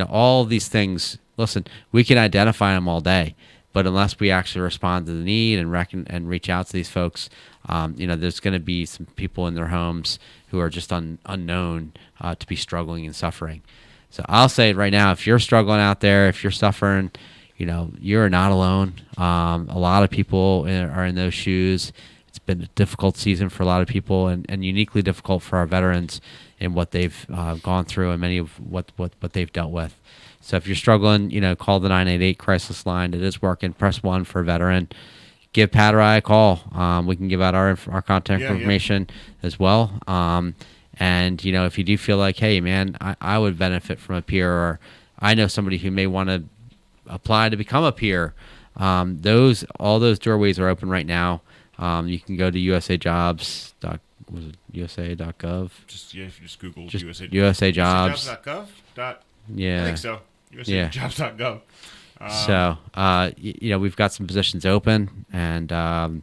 All these things, listen, we can identify them all day, but unless we actually respond to the need and reach out to these folks, there's going to be some people in their homes who are just unknown to be struggling and suffering. So I'll say right now, if you're struggling out there, if you're suffering, you're not alone. A lot of people are in those shoes. It's been a difficult season for a lot of people and uniquely difficult for our veterans in what they've gone through and many of what they've dealt with. So if you're struggling, call the 988 crisis line. It is working. Press 1 for a veteran. Give Pat or I a call. We can give out our contact information as well. And, if you do feel like, hey, man, I would benefit from a peer, or I know somebody who may want to apply to become a peer, all those doorways are open right now. You can go to USA.gov. If you just Google USA Jobs. USAjobs.gov. Yeah. I think so. USAjobs.gov. So, we've got some positions open and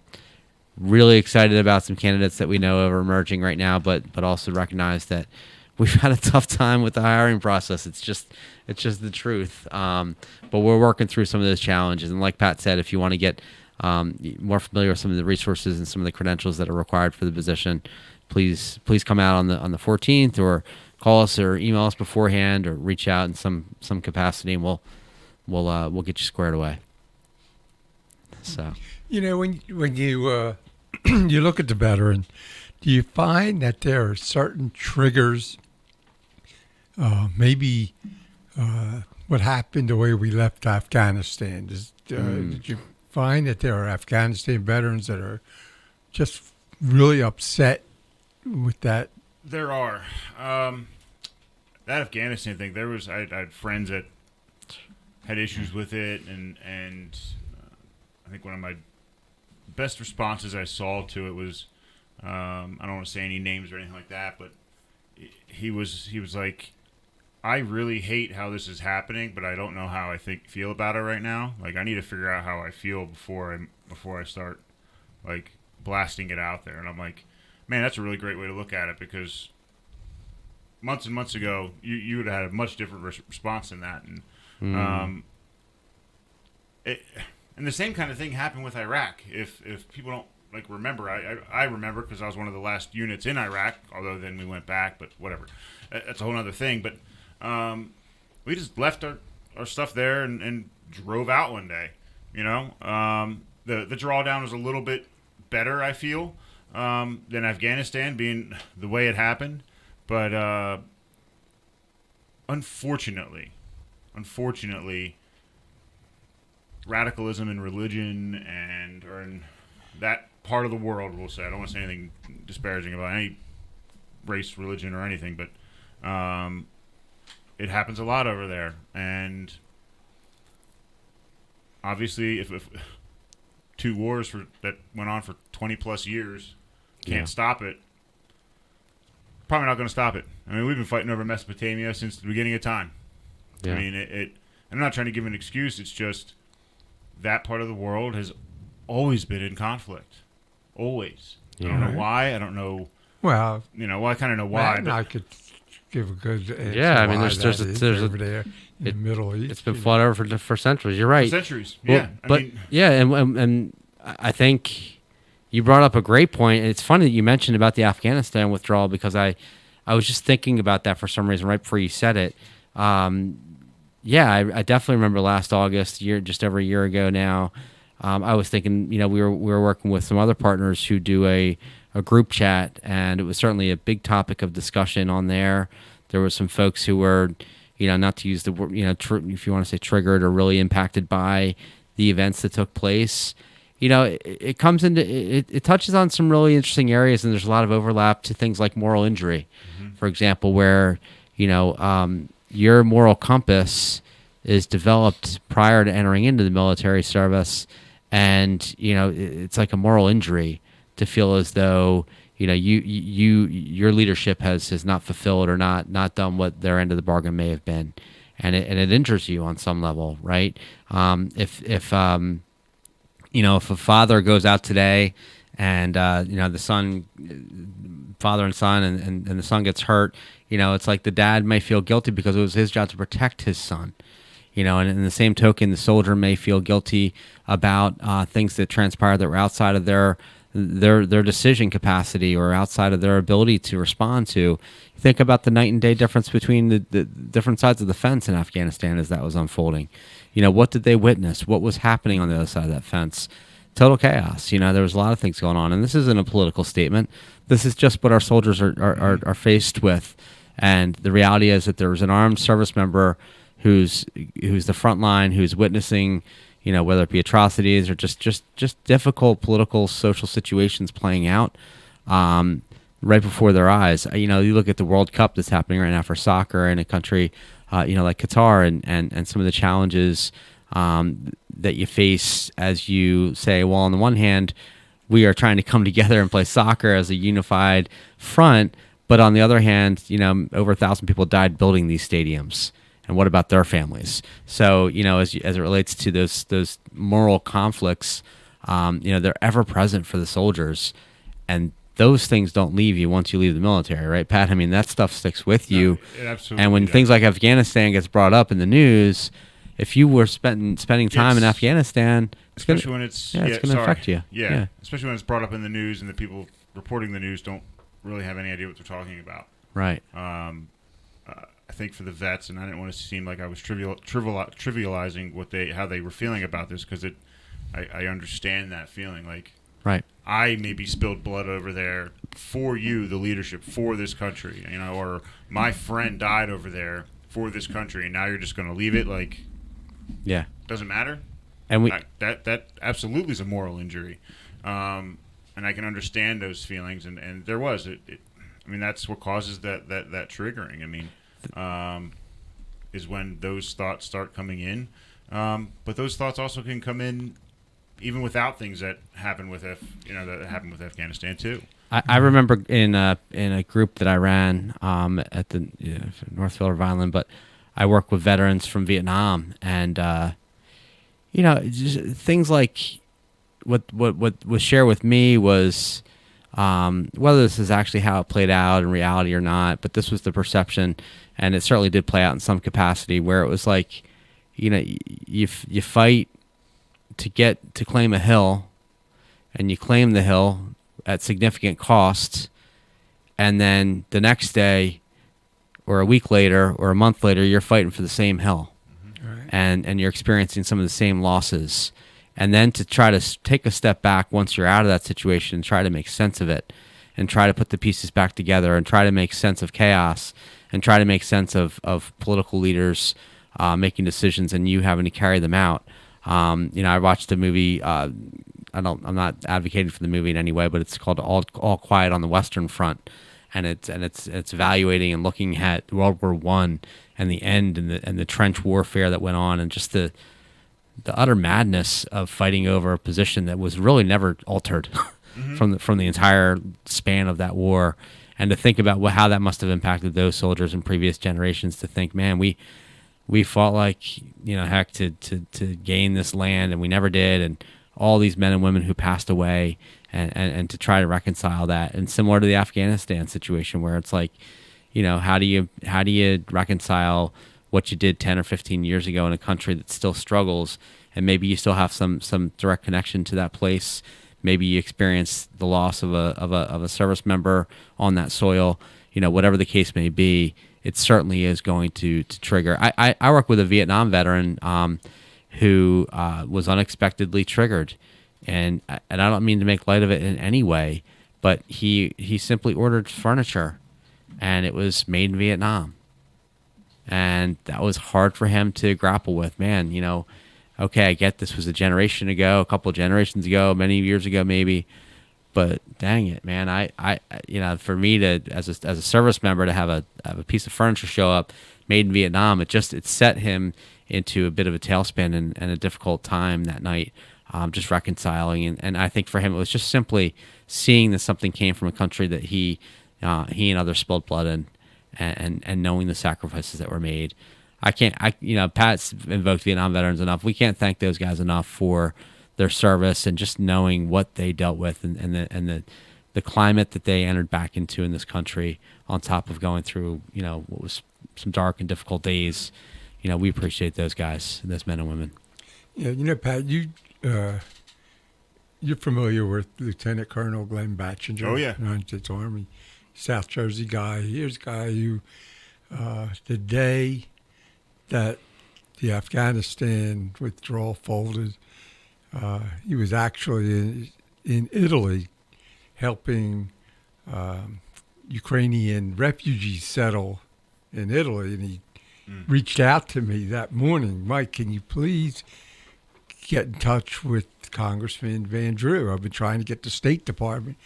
really excited about some candidates that we know are emerging right now, but also recognize that we've had a tough time with the hiring process. It's just the truth. But we're working through some of those challenges. And like Pat said, if you want to get more familiar with some of the resources and some of the credentials that are required for the position, please come out on the 14th, or call us or email us beforehand, or reach out in some capacity, and we'll get you squared away. So, when you you look at the veteran, do you find that there are certain triggers? Maybe what happened the way we left Afghanistan. Did you find that there are Afghanistan veterans that are just really upset with that? There are. That Afghanistan thing, I had friends that had issues with it, and I think one of my best responses I saw to it was, I don't want to say any names or anything like that, but he was like, I really hate how this is happening, but I don't know how I feel about it right now. Like, I need to figure out how I feel before I start like blasting it out there. And I'm like, man, that's a really great way to look at it, because months and months ago, you would have had a much different response than that. And and the same kind of thing happened with Iraq. If people don't remember, I remember, because I was one of the last units in Iraq. Although then we went back, but whatever. That's a whole other thing. But we just left our stuff there and drove out one day. The drawdown was a little bit better, I feel, than Afghanistan being the way it happened. But unfortunately, radicalism in religion or in that part of the world, we'll say, I don't want to say anything disparaging about any race, religion, or anything, but it happens a lot over there. And obviously, if two wars that went on for 20 plus years can't stop it, probably not going to stop it. I mean, we've been fighting over Mesopotamia since the beginning of time. Yeah. I mean, I'm not trying to give an excuse. It's just that part of the world has always been in conflict. Always. Yeah. I don't know why. I don't know. Well, Well, I kind of know why. Matt and But I could give a good answer. Yeah, I mean, why there's that is a- over there in the Middle East. It's been you know. fought over for centuries. You're for right. centuries. Well, Yeah. but and I think you brought up a great point. It's funny that you mentioned about the Afghanistan withdrawal, because I was just thinking about that for some reason right before you said it. Yeah, I definitely remember last August, just over a year ago now. I was thinking, we were working with some other partners who do a group chat, and it was certainly a big topic of discussion on there. There were some folks who were, not to use the word, if you want to say triggered or really impacted by the events that took place. It comes into it touches on some really interesting areas, and there's a lot of overlap to things like moral injury, for example, where your moral compass is developed prior to entering into the military service, and it's like a moral injury to feel as though your leadership has not fulfilled or not done what their end of the bargain may have been, and it injures you on some level, right? If a father goes out today and the father and son, and the son gets hurt, it's like the dad may feel guilty because it was his job to protect his son. And in the same token, the soldier may feel guilty about things that transpired that were outside of their decision capacity or outside of their ability to respond to. Think about the night and day difference between the different sides of the fence in Afghanistan as that was unfolding. What did they witness? What was happening on the other side of that fence? Total chaos. There was a lot of things going on, and this isn't a political statement. This is just what our soldiers are faced with, and the reality is that there was an armed service member who's the front line, who's witnessing, whether it be atrocities or just difficult political, social situations playing out right before their eyes. You look at the World Cup that's happening right now for soccer in a country, like Qatar, and some of the challenges that you face as you say, well, on the one hand, we are trying to come together and play soccer as a unified front, but on the other hand, over 1,000 people died building these stadiums. And what about their families? So, as it relates to those moral conflicts, they're ever present for the soldiers, and those things don't leave you once you leave the military, right, Pat? I mean, that stuff sticks with you. No, it absolutely and when does. things like Afghanistan gets brought up in the news, if you were spending time in Afghanistan, especially when it's going to affect you. Yeah, especially when it's brought up in the news and the people reporting the news don't really have any idea what they're talking about. Right. I think for the vets, and I didn't want to seem like I was trivializing how they were feeling about this, because I understand that feeling. Like, right, I maybe spilled blood over there for you, the leadership, for this country, or my friend died over there for this country, and now you're just going to leave it like, yeah, doesn't matter. And that absolutely is a moral injury, and I can understand those feelings, and there was I mean, that's what causes that triggering. I mean. Is when those thoughts start coming in, but those thoughts also can come in even without things that happen with that happened with Afghanistan too. I remember in a group that I ran at the Northfield of Island, but I work with veterans from Vietnam, and just things like what was shared with me was. Whether this is actually how it played out in reality or not, but this was the perception, and it certainly did play out in some capacity, where it was like, you fight to claim a hill, and you claim the hill at significant cost, and then the next day, or a week later, or a month later, you're fighting for the same hill, Right. and you're experiencing some of the same losses. And then to try to take a step back once you're out of that situation and try to make sense of it, and try to put the pieces back together, and try to make sense of chaos, and try to make sense of political leaders making decisions and you having to carry them out. I watched a movie. I'm not advocating for the movie in any way, but it's called All Quiet on the Western Front, and it's evaluating and looking at World War I and the end and the trench warfare that went on, and just the utter madness of fighting over a position that was really never altered from the entire span of that war, and to think about how that must have impacted those soldiers in previous generations. To think, man, we we fought like, heck to gain this land, and we never did. And all these men and women who passed away, and to try to reconcile that. And similar to the Afghanistan situation, where it's like, how do you reconcile what you did 10 or 15 years ago in a country that still struggles, and maybe you still have some direct connection to that place. Maybe you experienced the loss of a service member on that soil. Whatever the case may be, it certainly is going to trigger. I work with a Vietnam veteran who was unexpectedly triggered, and I don't mean to make light of it in any way, but he simply ordered furniture, and it was made in Vietnam, and that was hard for him to grapple with. Man, okay, I get this was a generation ago, a couple of generations ago, many years ago maybe, but dang it, man, I for me to as a service member to have a piece of furniture show up made in Vietnam, it set him into a bit of a tailspin and a difficult time that night, just reconciling. And I think for him, it was just simply seeing that something came from a country that he and others spilled blood in, and knowing the sacrifices that were made. Pat's invoked Vietnam veterans enough. We can't thank those guys enough for their service and just knowing what they dealt with, and the climate that they entered back into in this country, on top of going through, what was some dark and difficult days. We appreciate those guys, those men and women. Yeah, Pat, you're familiar with Lieutenant Colonel Glenn Batchinger? Oh, yeah. United States Army, South Jersey guy. Here's a guy who, the day that the Afghanistan withdrawal folded, he was actually in Italy helping Ukrainian refugees settle in Italy, and he reached out to me that morning. Mike, can you please get in touch with Congressman Van Drew? I've been trying to get the State Department,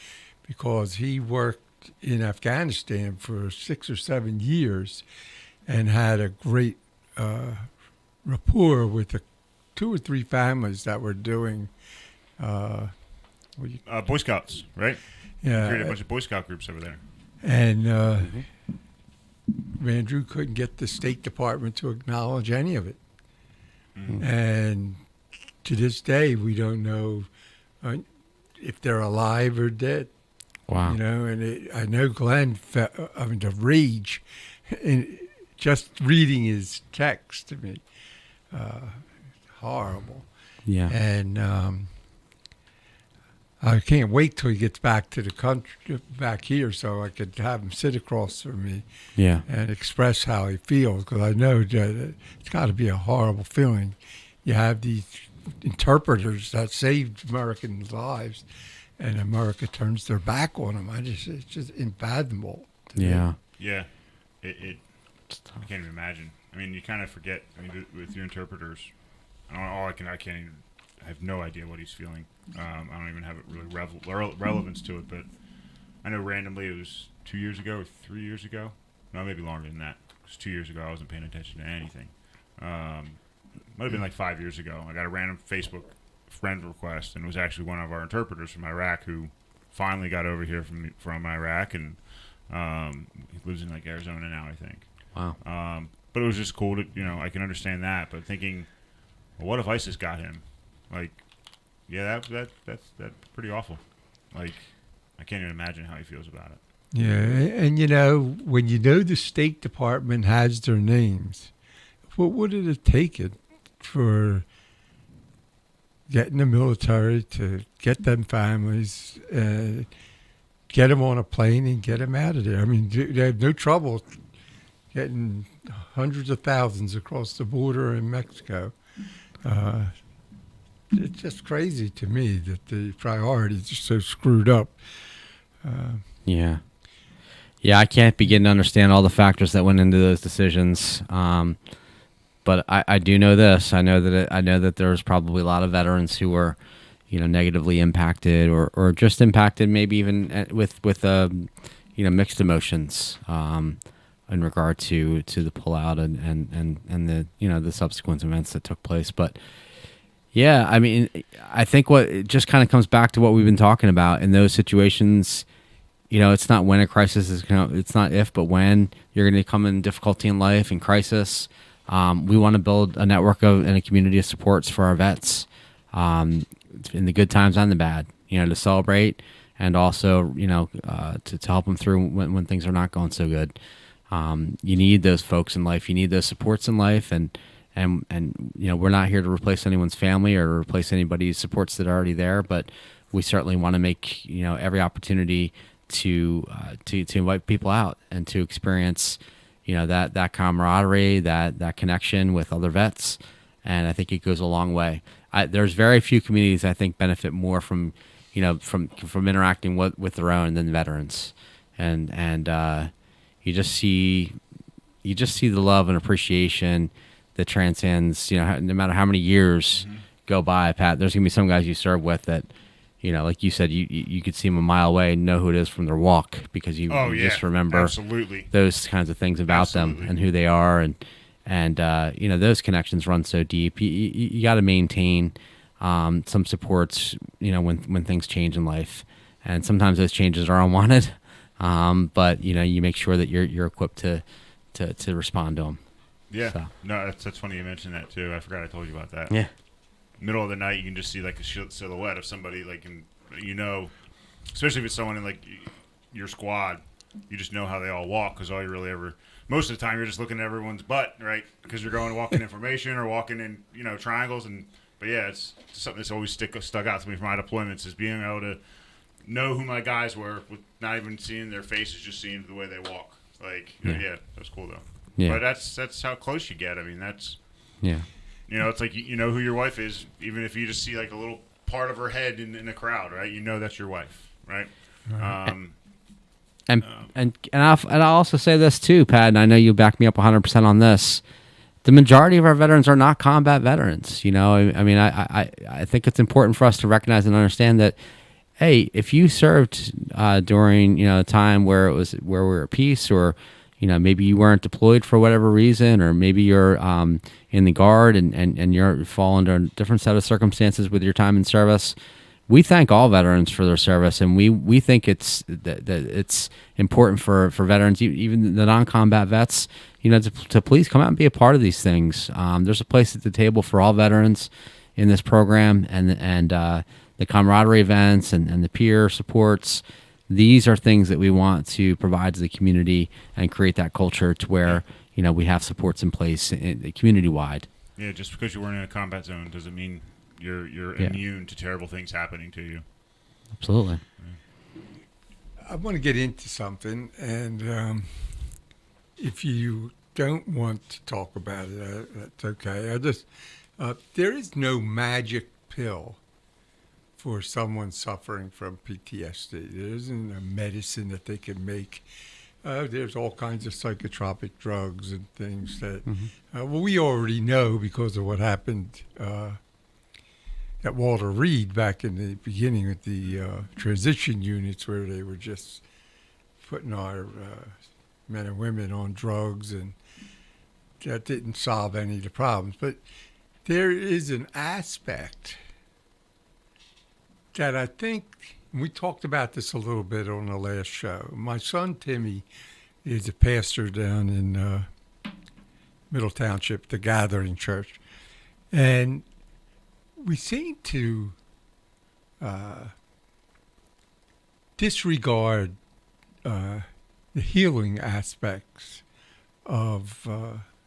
because he worked in Afghanistan for 6 or 7 years and had a great rapport with the 2 or 3 families that were doing Boy Scouts, right? Yeah, Created a bunch of Boy Scout groups over there. and Van Drew couldn't get the State Department to acknowledge any of it. And to this day, we don't know if they're alive or dead. Wow. And I know Glenn, the rage in just reading his text to me, horrible. Yeah. And I can't wait till he gets back to the country, back here, so I could have him sit across from me, Yeah. and express how he feels, because I know that it's got to be a horrible feeling. You have these interpreters that saved American lives, and America turns their back on them. It's just unfathomable to me. Yeah. Yeah, I can't even imagine. I mean, you kind of forget. I mean, with your interpreters, I can't even. I have no idea what he's feeling. I don't even have it really relevance to it. But I know randomly it was 2 years ago or 3 years ago. No, maybe longer than that. It was 2 years ago. I wasn't paying attention to anything. Might have been like 5 years ago. I got a random Facebook friend request, and it was actually one of our interpreters from Iraq who finally got over here from Iraq, and he lives in like Arizona now, I think. Wow. But it was just cool to, I can understand that. But thinking, well, what if ISIS got him? Like, yeah, that's pretty awful. Like, I can't even imagine how he feels about it. Yeah, and when the State Department has their names, what would it have taken for getting the military to get them families, get them on a plane and get them out of there? I mean, they have no trouble getting hundreds of thousands across the border in Mexico. It's just crazy to me that the priorities are so screwed up. Yeah. Yeah, I can't begin to understand all the factors that went into those decisions. But I do know this. I know that there's probably a lot of veterans who were, negatively impacted or just impacted, maybe even with mixed emotions in regard to the pullout and the the subsequent events that took place. But yeah, I mean, I think what it just kind of comes back to what we've been talking about in those situations. It's not when a crisis is, it's not if, but when you're going to come in difficulty in life and crisis. we want to build a network of and a community of supports for our vets, in the good times and the bad, to celebrate and also, to help them through when things are not going so good. You need those folks in life. You need those supports in life. And we're not here to replace anyone's family or replace anybody's supports that are already there, but we certainly want to make, every opportunity to invite people out and to experience, that camaraderie, that connection with other vets. And I think it goes a long way. There's very few communities I think benefit more from interacting with their own than veterans. And you just see the love and appreciation that transcends, no matter how many years go by, Pat. There's gonna be some guys you serve with that, like you said, you could see them a mile away and know who it is from their walk because you just remember absolutely those kinds of things about them and who they are, and those connections run so deep. You got to maintain some supports, when things change in life, and sometimes those changes are unwanted, but you make sure that you're equipped to respond to them. Yeah. So. No, that's funny you mentioned that too. I forgot I told you about that. Yeah. Middle of the night, you can just see like a silhouette of somebody, like, especially if it's someone in like your squad, you just know how they all walk because all you really ever, most of the time, you're just looking at everyone's butt, right? Because you're going walking in formation or walking in, triangles, but yeah, it's something that's always stuck out to me from my deployments is being able to know who my guys were with not even seeing their faces, just seeing the way they walk. Like, yeah that's cool though. Yeah. But that's how close you get. I mean, that's it's like you know who your wife is, even if you just see like a little part of her head in a crowd, right? That's your wife, right? And I'll also say this too, Pat, and I know you back me up 100% on this. The majority of our veterans are not combat veterans. I think it's important for us to recognize and understand that, hey, if you served during a time where we were at peace, or maybe you weren't deployed for whatever reason, or maybe you're in the Guard and you're fall under a different set of circumstances with your time in service. We thank all veterans for their service, and we think it's that it's important for veterans, even the non-combat vets, to please come out and be a part of these things. There's a place at the table for all veterans in this program, and the camaraderie events and the peer supports. These are things that we want to provide to the community and create that culture to where we have supports in place community-wide. Yeah, just because you weren't in a combat zone doesn't mean you're immune to terrible things happening to you. Absolutely. I want to get into something, and if you don't want to talk about it, that's okay. There is no magic pill for someone suffering from PTSD. There isn't a medicine that they can make. There's all kinds of psychotropic drugs and things that we already know because of what happened at Walter Reed back in the beginning with the transition units, where they were just putting our men and women on drugs, and that didn't solve any of the problems. But there is an aspect that I think, we talked about this a little bit on the last show. My son Timmy is a pastor down in Middle Township, the Gathering Church, and we seem to disregard the healing aspects of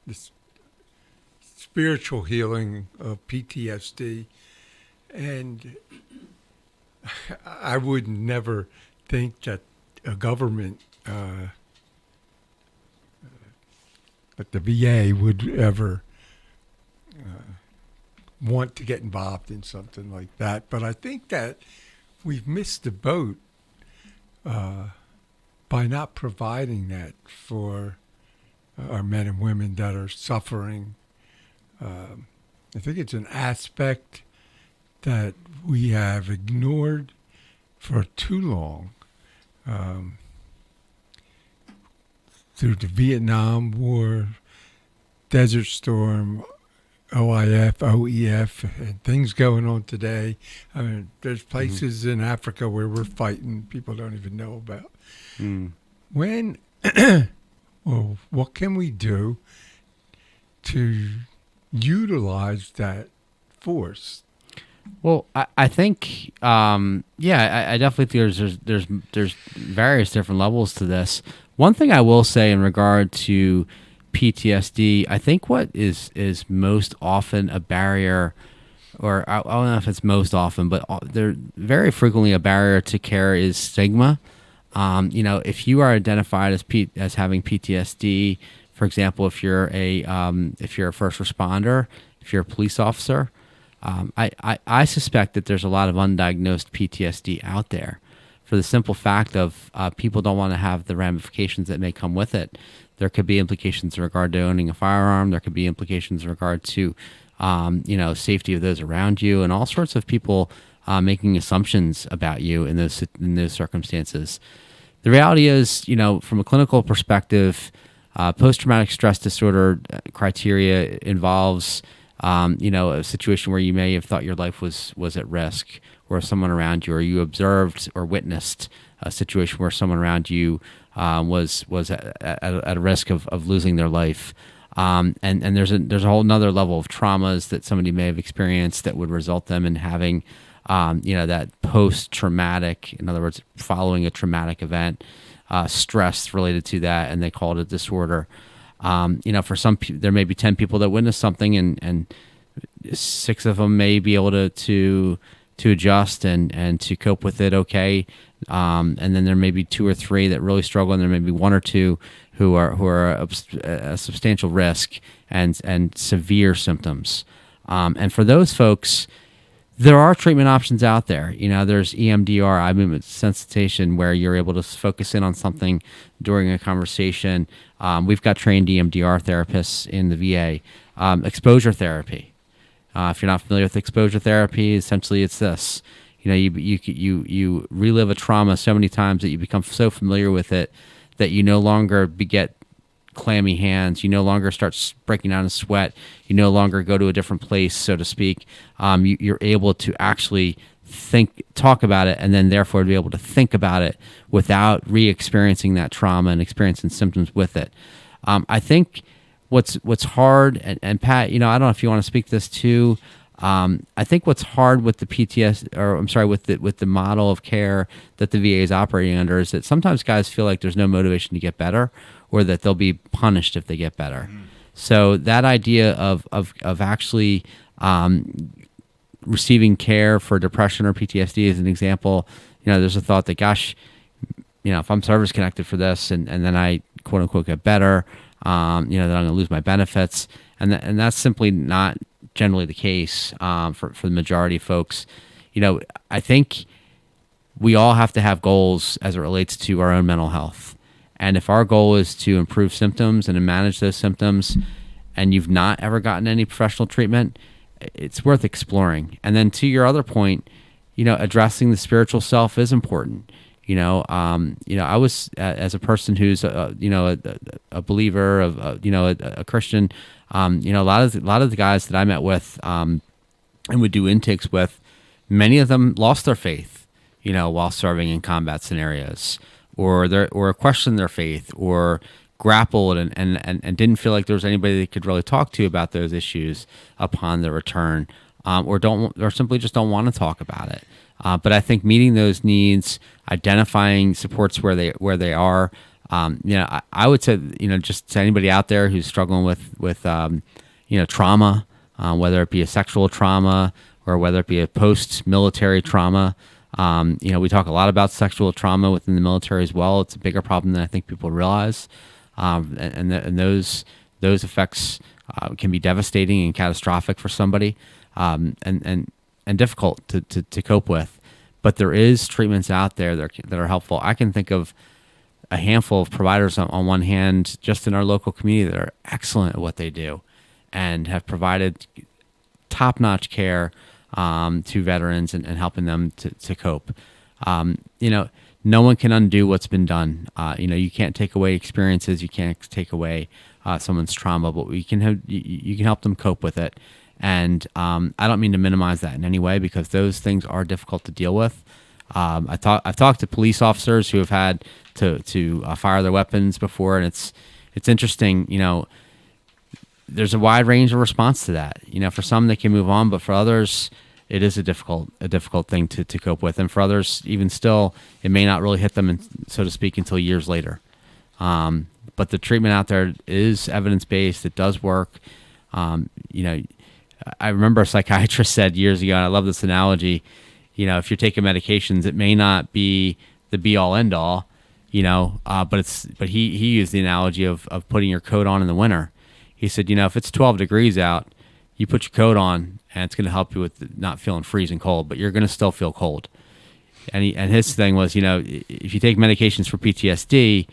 this spiritual healing of PTSD, and I would never think that a government, that the VA would ever want to get involved in something like that. But I think that we've missed the boat by not providing that for our men and women that are suffering. I think it's an aspect that we have ignored for too long. Through the Vietnam War, Desert Storm, OIF, OEF, and things going on today. I mean, there's places in Africa where we're fighting people don't even know about. When, well, what can we do to utilize that force? Well, I think, I definitely think there's various different levels to this. One thing I will say in regard to PTSD, I think what is most often a barrier, or I don't know if it's most often, but they're very frequently a barrier to care is stigma. If you are identified as having PTSD, for example, if you're a first responder, if you're a police officer, I suspect that there's a lot of undiagnosed PTSD out there, for the simple fact of people don't want to have the ramifications that may come with it. There could be implications in regard to owning a firearm. There could be implications in regard to safety of those around you, and all sorts of people making assumptions about you in those circumstances. The reality is, from a clinical perspective, post-traumatic stress disorder criteria involves a situation where you may have thought your life was at risk, or someone around you, or you observed or witnessed a situation where someone around you was at a risk of losing their life. And there's a whole nother level of traumas that somebody may have experienced that would result them in having, that post-traumatic, in other words, following a traumatic event, stress related to that, and they call it a disorder. For some, there may be 10 people that witness something, and 6 of them may be able to adjust and to cope with it okay. And then there may be 2 or 3 that really struggle, and there may be 1 or 2 who are a substantial risk and severe symptoms. And for those folks, there are treatment options out there. There's EMDR, eye movement sensitization, where you're able to focus in on something during a conversation. We've got trained EMDR therapists in the VA. Exposure therapy. If you're not familiar with exposure therapy, essentially it's this. You relive a trauma so many times that you become so familiar with it that you no longer beget clammy hands. You no longer start breaking down in sweat. You no longer go to a different place, so to speak. You're able to actually talk about it, and then therefore be able to think about it without re-experiencing that trauma and experiencing symptoms with it. I think what's hard, and Pat, I don't know if you want to speak this too. I think what's hard with the with the model of care that the VA is operating under is that sometimes guys feel like there's no motivation to get better, or that they'll be punished if they get better. So that idea of actually receiving care for depression or PTSD is an example. There's a thought that, gosh, if I'm service connected for this, and then I quote unquote get better, then I'm going to lose my benefits, and that's simply not generally the case for the majority of folks. I think we all have to have goals as it relates to our own mental health. And if our goal is to improve symptoms and to manage those symptoms, and you've not ever gotten any professional treatment, it's worth exploring. And then to your other point, addressing the spiritual self is important. I was, as a person who's a believer of a Christian, a lot of the guys that I met with and would do intakes with, many of them lost their faith, while serving in combat scenarios, or questioned their faith, or grappled and didn't feel like there was anybody they could really talk to about those issues upon their return, or simply just don't want to talk about it. But I think meeting those needs, identifying supports where they are, I would say, just to anybody out there who's struggling with trauma, whether it be a sexual trauma or whether it be a post-military trauma. We talk a lot about sexual trauma within the military as well. It's a bigger problem than I think people realize, and those effects can be devastating and catastrophic for somebody, and difficult to cope with. But there is treatments out there that are helpful. I can think of a handful of providers on one hand, just in our local community, that are excellent at what they do and have provided top-notch care to veterans and helping them to cope. No one can undo what's been done. You can't take away experiences. You can't take away someone's trauma, but you can help them cope with it. And I don't mean to minimize that in any way, because those things are difficult to deal with. I've talked to police officers who have had to fire their weapons before, and it's interesting. there's a wide range of response to that. For some they can move on, but for others, it is a difficult thing to cope with. And for others, even still, it may not really hit them, so to speak, until years later. But the treatment out there is evidence-based. It does work. I remember a psychiatrist said years ago, and I love this analogy, if you're taking medications, it may not be the be-all, end-all, but he used the analogy of putting your coat on in the winter. He said, if it's 12 degrees out, you put your coat on, and it's going to help you with not feeling freezing cold, but you're going to still feel cold. And his thing was, if you take medications for PTSD,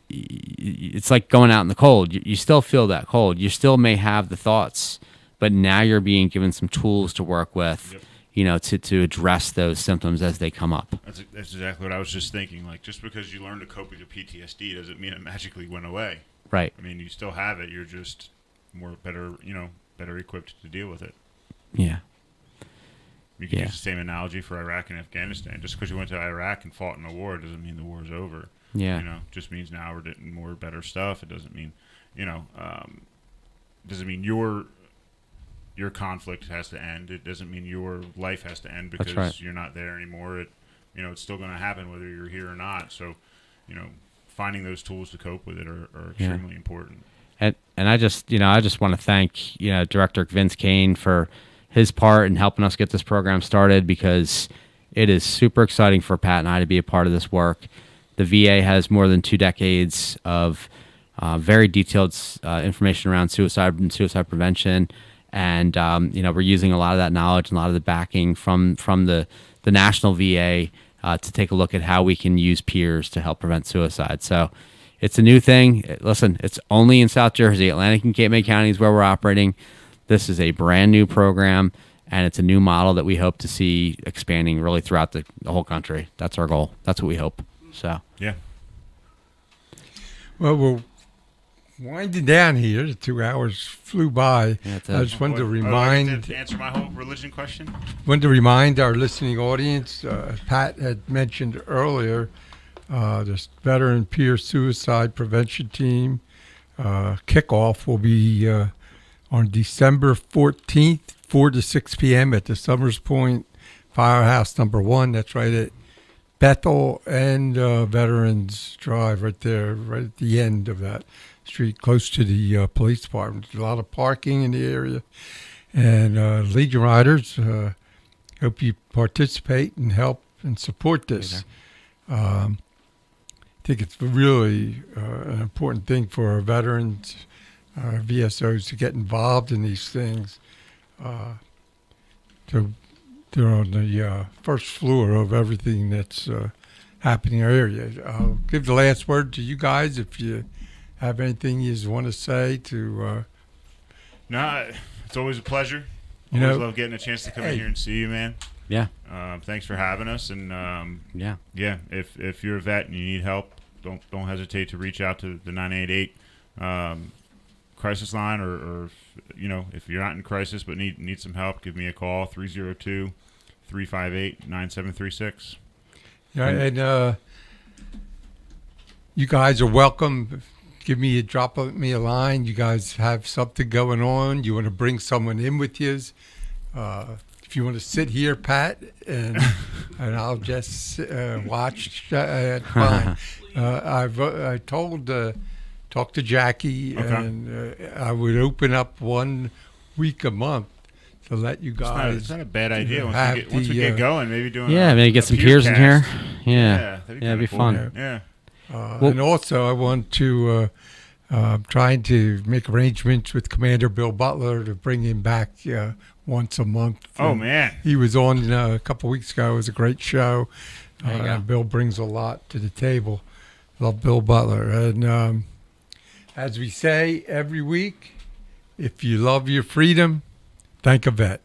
it's like going out in the cold. You still feel that cold. You still may have the thoughts, but now you're being given some tools to work with, to address those symptoms as they come up. That's exactly what I was just thinking. Like, just because you learn to cope with your PTSD doesn't mean it magically went away. Right. I mean, you still have it. You're just better equipped to deal with it. Yeah. You can use the same analogy for Iraq and Afghanistan. Just because you went to Iraq and fought in a war doesn't mean the war's over. Yeah. Just means now we're getting more better stuff. It doesn't mean, doesn't mean your conflict has to end. It doesn't mean your life has to end because you're not there anymore. It's still going to happen whether you're here or not. So, finding those tools to cope with it are extremely important. And I just want to thank, Director Vince Kane for his part in helping us get this program started, because it is super exciting for Pat and I to be a part of this work. The VA has more than 2 decades of very detailed information around suicide and suicide prevention. And, we're using a lot of that knowledge and a lot of the backing from the national VA to take a look at how we can use peers to help prevent suicide. So it's a new thing. Listen, it's only in South Jersey. Atlantic and Cape May County is where we're operating. This is a brand new program, and it's a new model that we hope to see expanding really throughout the whole country. That's our goal. That's what we hope. So yeah. Well, we're winding down here. The 2 hours flew by. Yeah, I just wanted to To remind answer my whole religion question. our listening audience. Pat had mentioned earlier, this veteran peer suicide prevention team kickoff will be on December 14th, 4 to 6 p.m. at the Summers Point Firehouse number 1. That's right at Bethel and Veterans Drive, right there, right at the end of that street, close to the police department. There's a lot of parking in the area. And Legion Riders, hope you participate and help and support this. I think it's really an important thing for our veterans, our VSOs, to get involved in these things. They're on the first floor of everything that's happening in our area. I'll give the last word to you guys if you have anything you want to say to. No, it's always a pleasure. Always love getting a chance to come in here and see you, man. yeah, Thanks for having us. And if you're a vet and you need help, don't hesitate to reach out to the 988 crisis line, or if you're not in crisis but need some help, give me a call, 302-358-9736. Yeah, and you guys are welcome. Drop me a line. You guys have something going on. You want to bring someone in with you. If you want to sit here, Pat, and I'll just watch, fine. I talked to Jackie, and I would open up 1 week a month to let you guys. It's not a bad idea. Once we get going, maybe doing maybe get some peers in here. Yeah, that'd be cool. fun. Yeah. And also, I want to trying to make arrangements with Commander Bill Butler to bring him back once a month. Oh, man. He was on a couple weeks ago. It was a great show. There you go. Bill brings a lot to the table. Love Bill Butler. And as we say every week, if you love your freedom, thank a vet.